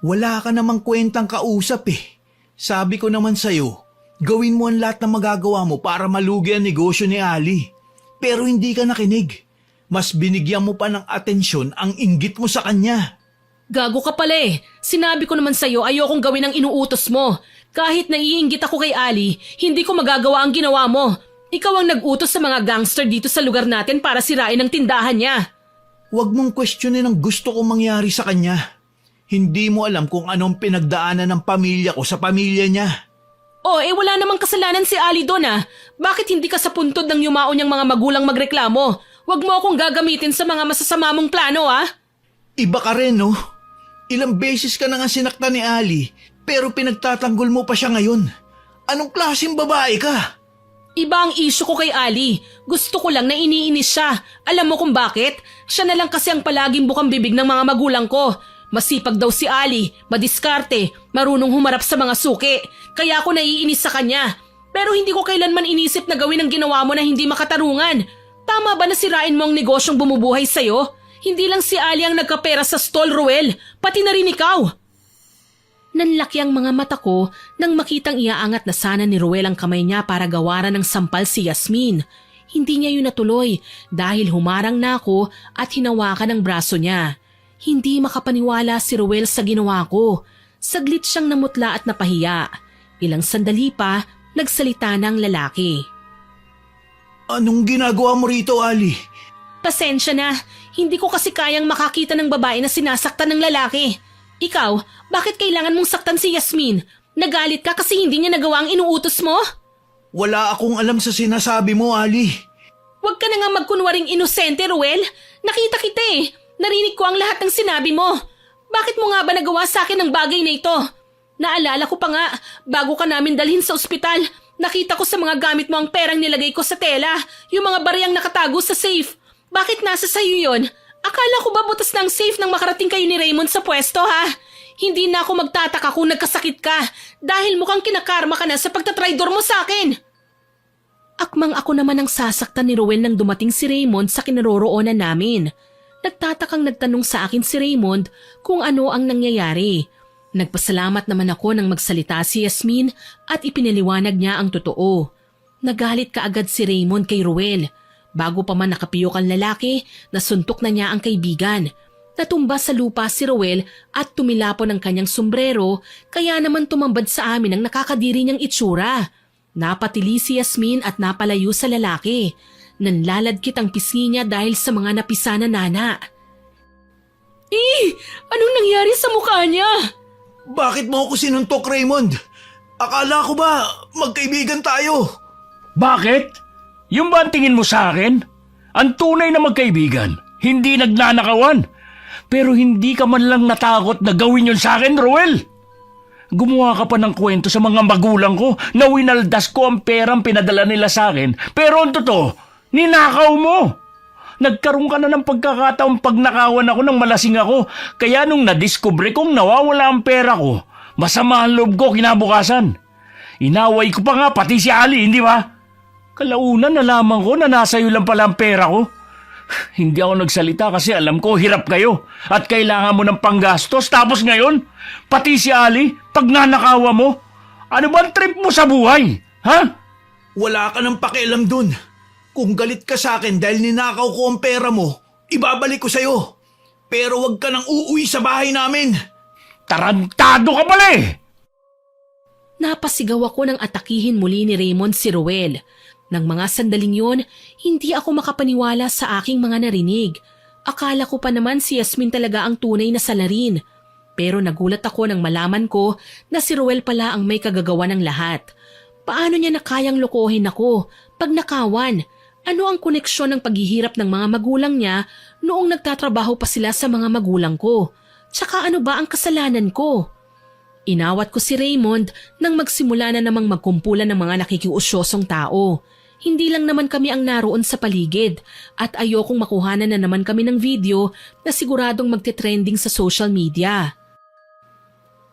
Wala ka namang kwentang kausap eh. Sabi ko naman sa'yo, gawin mo ang lahat na magagawa mo para malugi ang negosyo ni Ali. Pero hindi ka nakinig. Mas binigyan mo pa ng atensyon ang inggit mo sa kanya. Gago ka pala eh. Sinabi ko naman sa'yo ayokong gawin ang inuutos mo. Kahit naiinggit ako kay Ali, hindi ko magagawa ang ginawa mo. Ikaw ang nag-utos sa mga gangster dito sa lugar natin para sirain ang tindahan niya. Huwag mong questionin ang gusto kong mangyari sa kanya. Hindi mo alam kung anong pinagdaanan ng pamilya ko sa pamilya niya. Wala namang kasalanan si Ali doon ah. Bakit hindi ka sa puntod ng yumao niyang mga magulang magreklamo? Huwag mo akong gagamitin sa mga masasama mong plano ah. Iba ka rin, no? Ilang beses ka na nga sinaktan ni Ali, pero pinagtatanggol mo pa siya ngayon. Anong klaseng babae ka? Iba ang issue ko kay Ali. Gusto ko lang na iniinis siya. Alam mo kung bakit? Siya na lang kasi ang palaging bukang bibig ng mga magulang ko. Masipag daw si Ali, madiskarte, marunong humarap sa mga suki. Kaya ako naiinis sa kanya. Pero hindi ko kailanman inisip na gawin ang ginawa mo na hindi makatarungan. Tama ba na sirain mo ang negosyong bumubuhay sa'yo? Hindi lang si Ali ang nagkapera sa stall, Ruel. Pati na rin ikaw. Nanlaki ang mga mata ko nang makitang iaangat na sana ni Ruel ang kamay niya para gawaran ng sampal si Yasmin. Hindi niya yun natuloy dahil humarang na ako at hinawakan ang braso niya. Hindi makapaniwala si Ruel sa ginawa ko. Saglit siyang namutla at napahiya. Ilang sandali pa, nagsalita ng lalaki. Anong ginagawa mo rito, Ali? Pasensya na, hindi ko kasi kayang makakita ng babae na sinasaktan ng lalaki. Ikaw, bakit kailangan mong saktan si Yasmin? Nagalit ka kasi hindi niya nagawa ang inuutos mo? Wala akong alam sa sinasabi mo, Ali. Huwag ka na nga magkunwaring inosente, Ruel. Nakita kita eh. Narinig ko ang lahat ng sinabi mo. Bakit mo nga ba nagawa sa akin ang bagay na ito? Naalala ko pa nga, bago ka namin dalhin sa ospital, nakita ko sa mga gamit mo ang perang nilagay ko sa tela, yung mga bariyang nakatago sa safe. Bakit nasa sayo yon? Akala ko ba butas na ang safe nang makarating kayo ni Raymond sa pwesto, ha? Hindi na ako magtataka kung nagkasakit ka dahil mukhang kinakarma ka na sa pagtatraidor mo sa akin. Akmang ako naman ang sasaktan ni Rowel nang dumating si Raymond sa kinaroroonan namin. Nagtatakang nagtanong sa akin si Raymond kung ano ang nangyayari. Nagpasalamat naman ako nang magsalita si Yasmin at ipinaliwanag niya ang totoo. Nagalit kaagad si Raymond kay Rowel. Bago pa man nakapiyok ang lalaki, nasuntok na niya ang kaibigan. Natumba sa lupa si Rowel at tumilapon ang kanyang sombrero, kaya naman tumambad sa amin ang nakakadiri niyang itsura. Napatili si Yasmin at napalayo sa lalaki. Nanlaladkit ang pisngi niya dahil sa mga napisa na nana. Anong nangyari sa mukha niya? Bakit mo ako sinuntok, Raymond? Akala ko ba magkaibigan tayo? Bakit? Yung ba ang tingin mo sa akin? Ang tunay na magkaibigan, hindi nagnanakawan. Pero hindi ka man lang natakot na gawin yun sa akin, Rowel. Gumawa ka pa ng kwento sa mga magulang ko na winaldas ko ang perang pinadala nila sa akin. Pero ang totoo, ninakaw mo. Nagkaroon ka na ng pagkakataong pagnakawan ako nang malasing ako. Kaya nung nadiskubre kong nawawala ang pera ko, masama ang loob ko kinabukasan. Inaway ko pa nga pati si Ali, hindi ba? Kalaunan nalaman ko na nasa iyo lang pala ang pera ko. Hindi ako nagsalita kasi alam ko hirap kayo at kailangan mo ng panggastos. Tapos ngayon, pati si Ali, pag nanakawa mo, ano ba ang trip mo sa buhay? Ha? Wala ka ng pakialam dun. Kung galit ka sa akin dahil ninakaw ko ang pera mo, ibabalik ko sa'yo. Pero wag ka nang uuwi sa bahay namin. Tarantado ka pala eh! Napasigaw ako nang atakihin muli ni Raymond si Ruel. Nang mga sandaling yon, hindi ako makapaniwala sa aking mga narinig. Akala ko pa naman si Yasmin talaga ang tunay na salarin. Pero nagulat ako nang malaman ko na si Ruel pala ang may kagagawa ng lahat. Paano niya nakayang lokohin ako? Pagnakawan, ano ang koneksyon ng paghihirap ng mga magulang niya noong nagtatrabaho pa sila sa mga magulang ko? Tsaka ano ba ang kasalanan ko? Inawat ko si Raymond nang magsimula na namang magkumpulan ng mga nakikiusyosong tao. Hindi lang naman kami ang naroon sa paligid at ayokong makuhanan na naman kami ng video na siguradong magte-trending sa social media.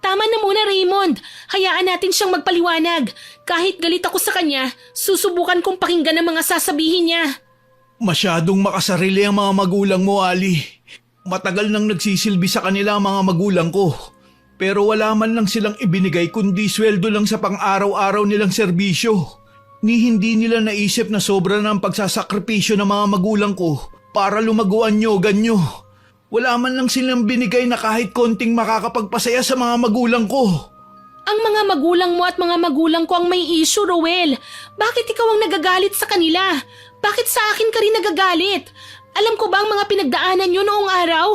Tama na muna Raymond, hayaan natin siyang magpaliwanag. Kahit galit ako sa kanya, susubukan kong pakinggan ang mga sasabihin niya. Masyadong makasarili ang mga magulang mo, Ali. Matagal nang nagsisilbi sa kanila ang mga magulang ko. Pero wala man lang silang ibinigay kundi sweldo lang sa pang-araw-araw nilang serbisyo. Ni hindi nila naisip na sobra na ang pagsasakripisyo ng mga magulang ko para lumaguan nyo, ganyo. Wala man lang silang binigay na kahit konting makakapagpasaya sa mga magulang ko. Ang mga magulang mo at mga magulang ko ang may issue, Roel. Bakit ikaw ang nagagalit sa kanila? Bakit sa akin ka rin nagagalit? Alam ko ba ang mga pinagdaanan nyo noong araw?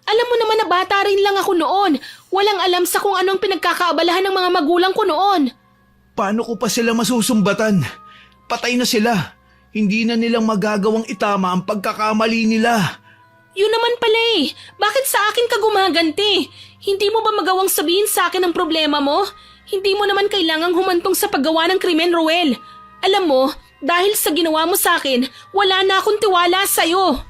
Alam mo naman na bata rin lang ako noon. Walang alam sa kung anong pinagkakaabalahan ng mga magulang ko noon. Paano ko pa sila masusumbatan? Patay na sila. Hindi na nilang magagawang itama ang pagkakamali nila. Yun naman pala eh. Bakit sa akin ka gumaganti? Hindi mo ba magawang sabihin sa akin ang problema mo? Hindi mo naman kailangang humantong sa paggawa ng krimen, Roel. Alam mo, dahil sa ginawa mo sa akin, wala na akong tiwala sa'yo.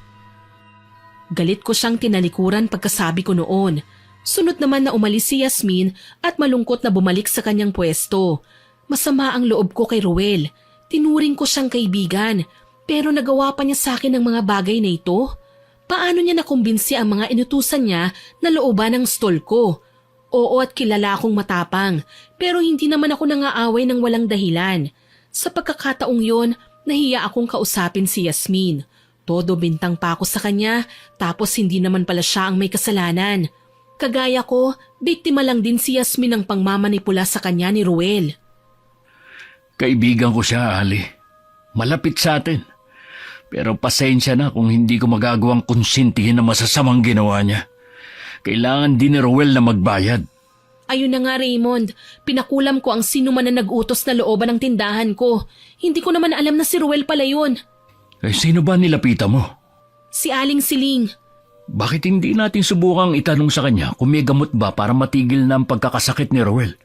Galit ko siyang tinalikuran pagkasabi ko noon. Sunod naman na umalis si Yasmin at malungkot na bumalik sa kanyang pwesto. Masama ang loob ko kay Roel. Tinuring ko siyang kaibigan, pero nagawa pa niya sa akin ang mga bagay na ito. Paano niya nakumbinsi ang mga inutusan niya na looban ng stall ko? Oo at kilala akong matapang, pero hindi naman ako nangaaway ng walang dahilan. Sa pagkakataong yon, nahiya akong kausapin si Yasmin. Todo bintang pa ako sa kanya, tapos hindi naman pala siya ang may kasalanan. Kagaya ko, biktima lang din si Yasmin ng pangmamanipula sa kanya ni Ruel. Kaibigan ko siya, Ali. Malapit sa atin. Pero pasensya na kung hindi ko magagawang konsintihin ang masasamang ginawa niya. Kailangan din ni Ruel na magbayad. Ayun na nga Raymond, pinakulam ko ang sino man na nag-utos na looban ng tindahan ko. Hindi ko naman alam na si Ruel pala yun. Eh sino ba nilapitan mo? Si Aling Siling. Bakit hindi natin subukang itanong sa kanya kung may gamot ba para matigil na ang pagkakasakit ni Ruel?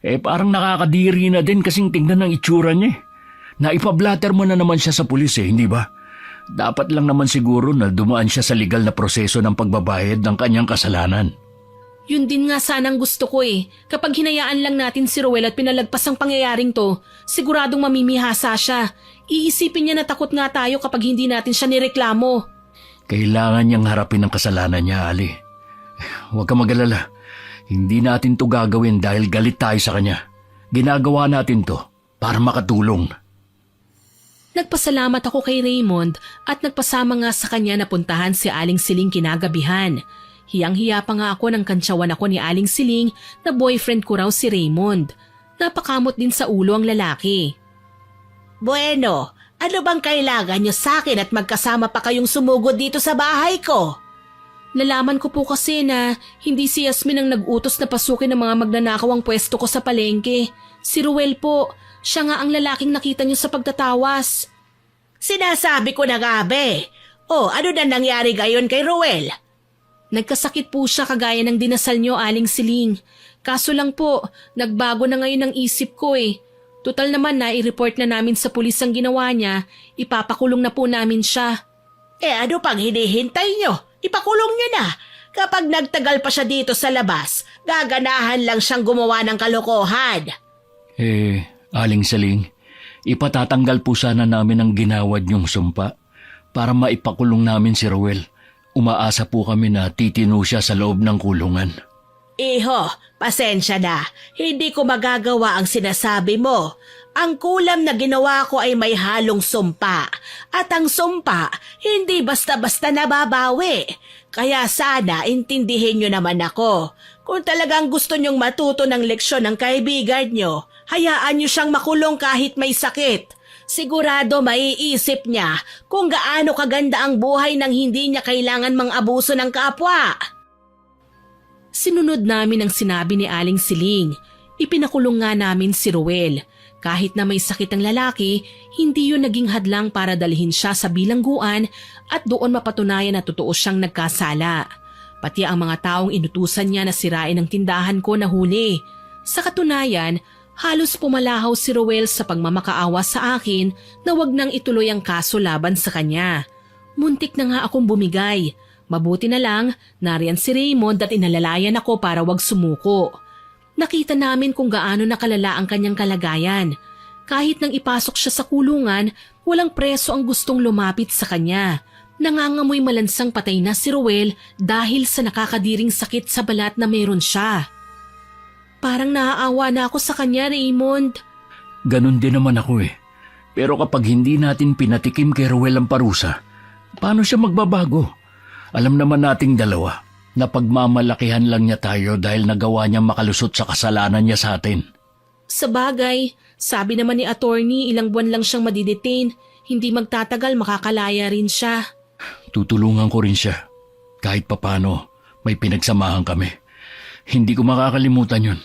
Eh parang nakakadiri na din kasing tingnan ng itsura niya. Naipablatter mo na naman siya sa pulis hindi ba? Dapat lang naman siguro na dumaan siya sa legal na proseso ng pagbabayad ng kanyang kasalanan. Yun din nga sanang gusto ko eh. Kapag hinayaan lang natin si Ruel at pinalagpas ang pangyayaring to, siguradong mamimihasa siya. Iisipin niya na takot nga tayo kapag hindi natin siya nireklamo. Kailangan niyang harapin ang kasalanan niya, Ali. Huwag ka mag-alala. Hindi natin to gagawin dahil galit tayo sa kanya. Ginagawa natin to para makatulong. Nagpasalamat ako kay Raymond at nagpasama nga sa kanya na puntahan si Aling Siling kinagabihan. Hiyang-hiya pa nga ako nang kantsawan ako ni Aling Siling na boyfriend ko raw si Raymond. Napakamot din sa ulo ang lalaki. Bueno, ano bang kailangan niyo sa akin at magkasama pa kayong sumugod dito sa bahay ko? Nalaman ko po kasi na hindi si Yasmin ang nag-utos na pasukin ng mga magnanakaw ang pwesto ko sa palengke. Si Ruel po, siya nga ang lalaking nakita niyo sa pagtatawas. Sinasabi ko na nga be. Oh, ano na nangyari gayon kay Ruel? Nagkasakit po siya kagaya ng dinasal niyo, Aling Siling. Kaso lang po, nagbago na ngayon ang isip ko eh. Total naman na i-report na namin sa pulis ang ginawa niya, ipapakulong na po namin siya. Ano pang hinihintay nyo? Ipakulong nyo na. Kapag nagtagal pa siya dito sa labas, gaganahan lang siyang gumawa ng kalokohan. Aling Saling, ipatatanggal po sana namin ang ginawad niyong sumpa para maipakulong namin si Rowel. Umaasa po kami na titino siya sa loob ng kulungan. Iho, pasensya na. Hindi ko magagawa ang sinasabi mo. Ang kulam na ginawa ko ay may halong sumpa. At ang sumpa, hindi basta-basta nababawi. Kaya sana intindihin nyo naman ako. Kung talagang gusto nyong matuto ng leksyon ng kaibigan nyo, hayaan nyo siyang makulong kahit may sakit. Sigurado maiisip niya kung gaano kaganda ang buhay nang hindi niya kailangan mang-abuso ng kapwa. Sinunod namin ang sinabi ni Aling Siling. Ipinakulong nga namin si Rowel. Kahit na may sakit ang lalaki, hindi yun naging hadlang para dalhin siya sa bilangguan at doon mapatunayan na totoo siyang nagkasala. Pati ang mga taong inutusan niya na sirain ang tindahan ko nahuli. Sa katunayan, halos pumalahaw si Rowel sa pagmamakaawa sa akin na wag nang ituloy ang kaso laban sa kanya. Muntik na nga akong bumigay. Mabuti na lang, nariyan si Raymond at inalalayan ako para wag sumuko. Nakita namin kung gaano nakalala ang kanyang kalagayan. Kahit nang ipasok siya sa kulungan, walang preso ang gustong lumapit sa kanya. Nangangamoy malansang patay na si Rowel dahil sa nakakadiring sakit sa balat na meron siya. Parang naaawa na ako sa kanya, Raymond. Ganon din naman ako eh. Pero kapag hindi natin pinatikim kay Rowel ang parusa, paano siya magbabago? Alam naman nating dalawa na pagmamalakihan lang niya tayo dahil nagawa niya makalusot sa kasalanan niya sa atin. Sa bagay, sabi naman ni attorney ilang buwan lang siyang madidetain, hindi magtatagal makakalaya rin siya. Tutulungan ko rin siya. Kahit papano, may pinagsamahan kami. Hindi ko makakalimutan yun.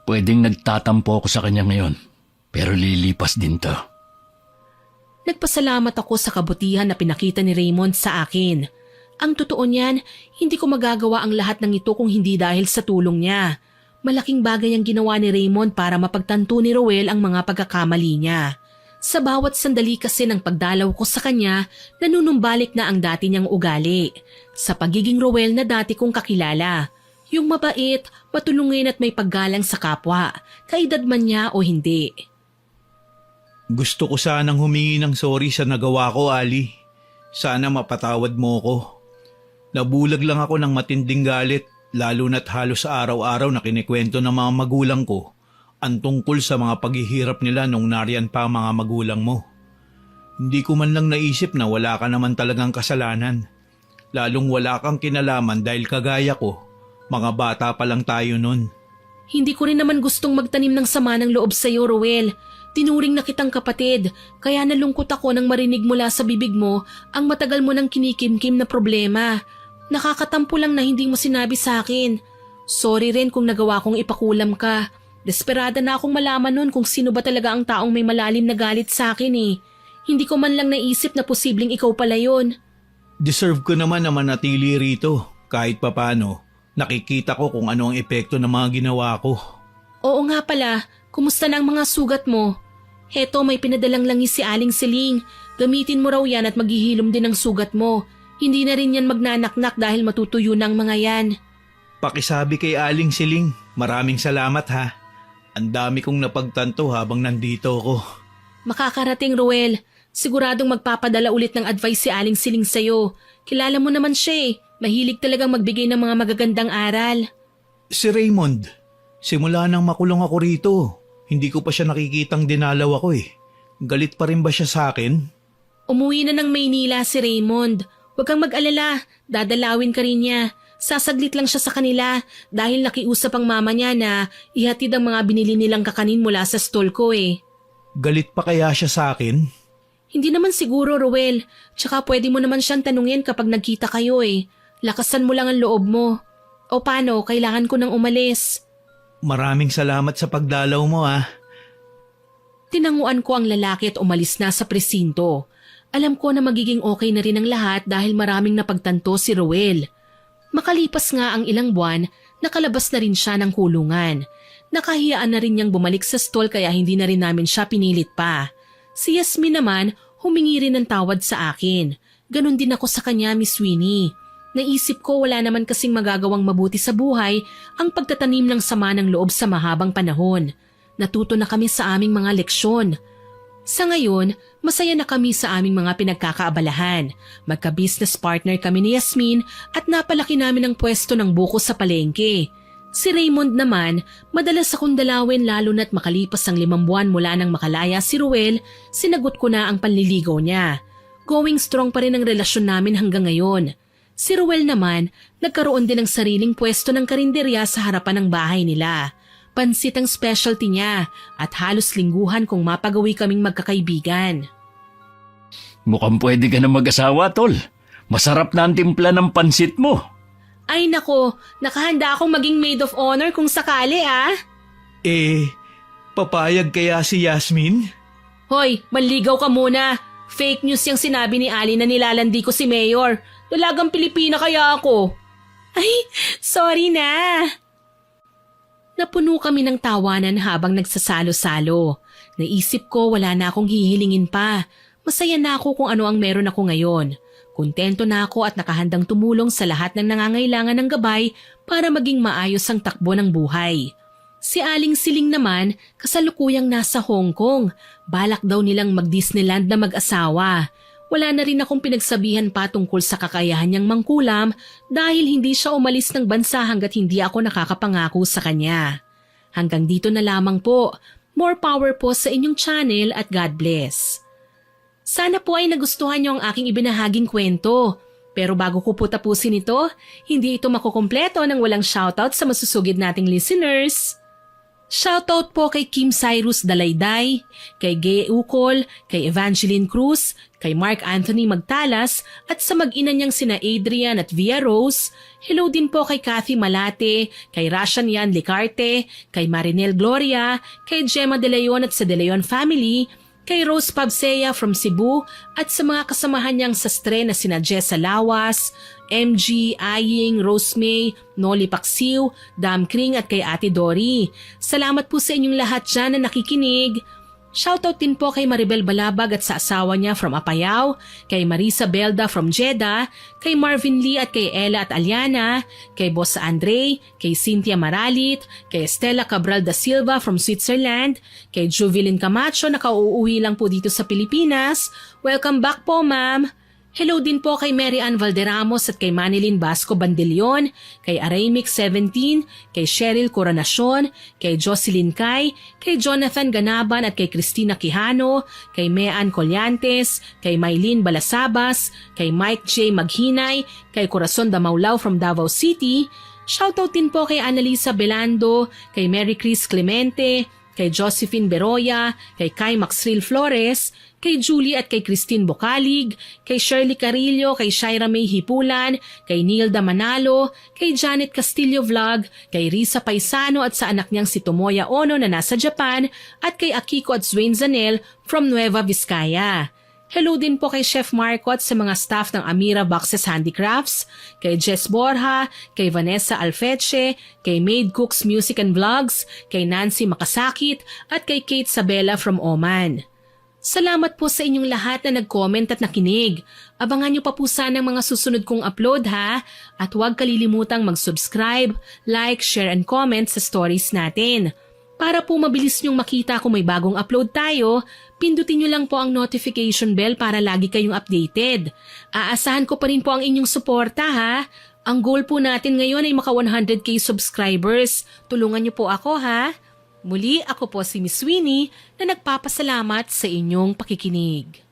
Pwedeng nagtatampo ako sa kanya ngayon, pero lilipas din to. Nagpasalamat ako sa kabutihan na pinakita ni Raymond sa akin. Ang totoo niyan, hindi ko magagawa ang lahat ng ito kung hindi dahil sa tulong niya. Malaking bagay ang ginawa ni Raymond para mapagtanto ni Rowel ang mga pagkakamali niya. Sa bawat sandali kasi ng pagdalaw ko sa kanya, nanunumbalik na ang dati niyang ugali. Sa pagiging Rowel na dati kong kakilala. Yung mabait, matulungin at may paggalang sa kapwa, kaedad man niya o hindi. Gusto ko sanang humingi ng sorry sa nagawa ko, Ali. Sana mapatawad mo ko. Nabulag lang ako ng matinding galit, lalo na't halos araw-araw na kinikwento ng mga magulang ko ang tungkol sa mga paghihirap nila nung nariyan pa ang mga magulang mo. Hindi ko man lang naisip na wala ka naman talagang kasalanan. Lalong wala kang kinalaman dahil kagaya ko, mga bata pa lang tayo nun. Hindi ko rin naman gustong magtanim ng sama ng loob sa iyo, Rowel. Tinuring na kitang kapatid, kaya nalungkot ako nang marinig mula sa bibig mo ang matagal mo nang kinikimkim na problema. Nakakatampo lang na hindi mo sinabi sa akin. Sorry rin kung nagawa kong ipakulam ka. Desperada na akong malaman nun kung sino ba talaga ang taong may malalim na galit sa akin eh. Hindi ko man lang naisip na posibleng ikaw pala yun. Deserve ko naman na manatili rito. Kahit papano, nakikita ko kung ano ang epekto ng mga ginawa ko. Oo nga pala, kumusta na ang mga sugat mo? Heto, may pinadalang langis si Aling Siling. Gamitin mo raw yan at maghihilom din ang sugat mo. Hindi na rin yan magnanaknak dahil matutuyo na ang mga yan. Pakisabi kay Aling Siling, maraming salamat ha. Ang dami kong napagtanto habang nandito ako. Makakarating, Rowel. Siguradong magpapadala ulit ng advice si Aling Siling sa'yo. Kilala mo naman siya eh. Mahilig talagang magbigay ng mga magagandang aral. Si Raymond, simula nang makulong ako rito, hindi ko pa siya nakikitang dinalaw ako eh. Galit pa rin ba siya sa akin? Umuwi na ng Maynila si Raymond. Huwag kang mag-alala, dadalawin ka rin niya. Sasaglit lang siya sa kanila dahil nakiusap ang mama niya na ihatid ang mga binili nilang kakanin mula sa stall ko eh. Galit pa kaya siya sa akin? Hindi naman siguro, Rowel. Tsaka pwede mo naman siyang tanungin kapag nagkita kayo eh. Lakasan mo lang ang loob mo. O paano, kailangan ko nang umalis. Maraming salamat sa pagdalaw mo ah. Tinanguan ko ang lalaki at umalis na sa presinto. Alam ko na magiging okay na rin ang lahat dahil maraming napagtanto si Rowel. Makalipas nga ang ilang buwan, nakalabas na rin siya ng kulungan. Nakahiyaan na rin niyang bumalik sa stall kaya hindi na rin namin siya pinilit pa. Si Yasmin naman, humingi rin ng tawad sa akin. Ganon din ako sa kanya, Miss Winnie. Naisip ko wala naman kasing magagawang mabuti sa buhay ang pagtatanim ng sama ng loob sa mahabang panahon. Natuto na kami sa aming mga leksyon. Sa ngayon, masaya na kami sa aming mga pinagkakaabalahan. Magka-business partner kami ni Yasmin at napalaki namin ang pwesto ng buko sa palengke. Si Raymond naman, madalas akong dalawin lalo na't makalipas ang 5 buwan mula nang makalaya si Ruel, sinagot ko na ang panliligaw niya. Going strong pa rin ang relasyon namin hanggang ngayon. Si Ruel naman, nagkaroon din ng sariling pwesto ng karinderya sa harapan ng bahay nila. Pansit ang specialty niya at halos lingguhan kung mapagawi kaming magkakaibigan. Mukhang pwede ka na mag-asawa, tol. Masarap na ang timpla ng pansit mo. Ay nako, nakahanda akong maging maid of honor kung sakali Papayag kaya si Yasmin? Hoy, manligaw ka muna. Fake news yung sinabi ni Ali na nilalandi ko si Mayor. Dalagang Pilipina kaya ako. Ay, sorry na. Napuno kami ng tawanan habang nagsasalo-salo. Naisip ko wala na akong hihilingin pa. Masaya na ako kung ano ang meron ako ngayon. Kontento na ako at nakahandang tumulong sa lahat ng nangangailangan ng gabay para maging maayos ang takbo ng buhay. Si Aling Siling naman, kasalukuyang nasa Hong Kong. Balak daw nilang mag-Disneyland na mag-asawa. Wala na rin akong pinagsabihan pa tungkol sa kakayahan niyang mangkulam dahil hindi siya umalis ng bansa hanggat hindi ako nakakapangako sa kanya. Hanggang dito na lamang po. More power po sa inyong channel at God bless. Sana po ay nagustuhan niyo ang aking ibinahaging kwento. Pero bago ko po tapusin ito, hindi ito makukumpleto nang walang shoutout sa masusugid nating listeners. Shoutout po kay Kim Cyrus Dalayday, kay Gay Ukol, kay Evangeline Cruz, kay Mark Anthony Magtalas at sa mag-ina niyang sina Adrian at Via Rose. Hello din po kay Kathy Malate, kay Rashan Yan Licarte, kay Marinel Gloria, kay Gemma De Leon at sa De Leon family, kay Rose Pabsea from Cebu at sa mga kasamahan niyang sastre na sina Jessa Lawas, MG, Aying, Rosemay, Noli Paksiw, Dam Kring at kay Ate Dory. Salamat po sa inyong lahat dyan na nakikinig. Shoutout din po kay Maribel Balabag at sa asawa niya from Apayao, kay Marisa Belda from Jeddah, kay Marvin Lee at kay Ella at Aliana, kay Boss Andre, kay Cynthia Maralit, kay Estela Cabral da Silva from Switzerland, kay Juvilin Camacho na kauuwi lang po dito sa Pilipinas. Welcome back po, ma'am. Hello din po kay Mary Ann Valderramos at kay Manilyn Basco Bandelion, kay Araimic 17, kay Cheryl Coronacion, kay Jocelyn Kai, kay Jonathan Ganaban at kay Christina Quijano, kay Mean Collantes, kay Maylene Balasabas, kay Mike J. Maghinay, kay Corazon Damaulao from Davao City. Shoutout din po kay Annalisa Belando, kay Mary Chris Clemente, kay Josephine Beroya, kay Kai Maxril Flores, kay Julie at kay Christine Bocalig, kay Shirley Carillo, kay Shaira May Hipulan, kay Nilda Manalo, kay Janet Castillo Vlog, kay Risa Paisano at sa anak niyang si Tomoya Ono na nasa Japan, at kay Akiko at Zwain Zanel from Nueva Vizcaya. Hello din po kay Chef Marco at sa mga staff ng Amira Boxes Handicrafts, kay Jess Borja, kay Vanessa Alfeche, kay Maid Cooks Music and Vlogs, kay Nancy Makasakit at kay Kate Sabela from Oman. Salamat po sa inyong lahat na nag-comment at nakinig. Abangan niyo pa po sana ang mga susunod kong upload ha. At huwag kalilimutang mag-subscribe, like, share and comment sa stories natin. Para po mabilis niyong makita kung may bagong upload tayo, pindutin niyo lang po ang notification bell para lagi kayong updated. Aasahan ko pa rin po ang inyong suporta ha. Ang goal po natin ngayon ay maka 100k subscribers. Tulungan niyo po ako ha. Muli, ako po si Miss Winnie na nagpapasalamat sa inyong pakikinig.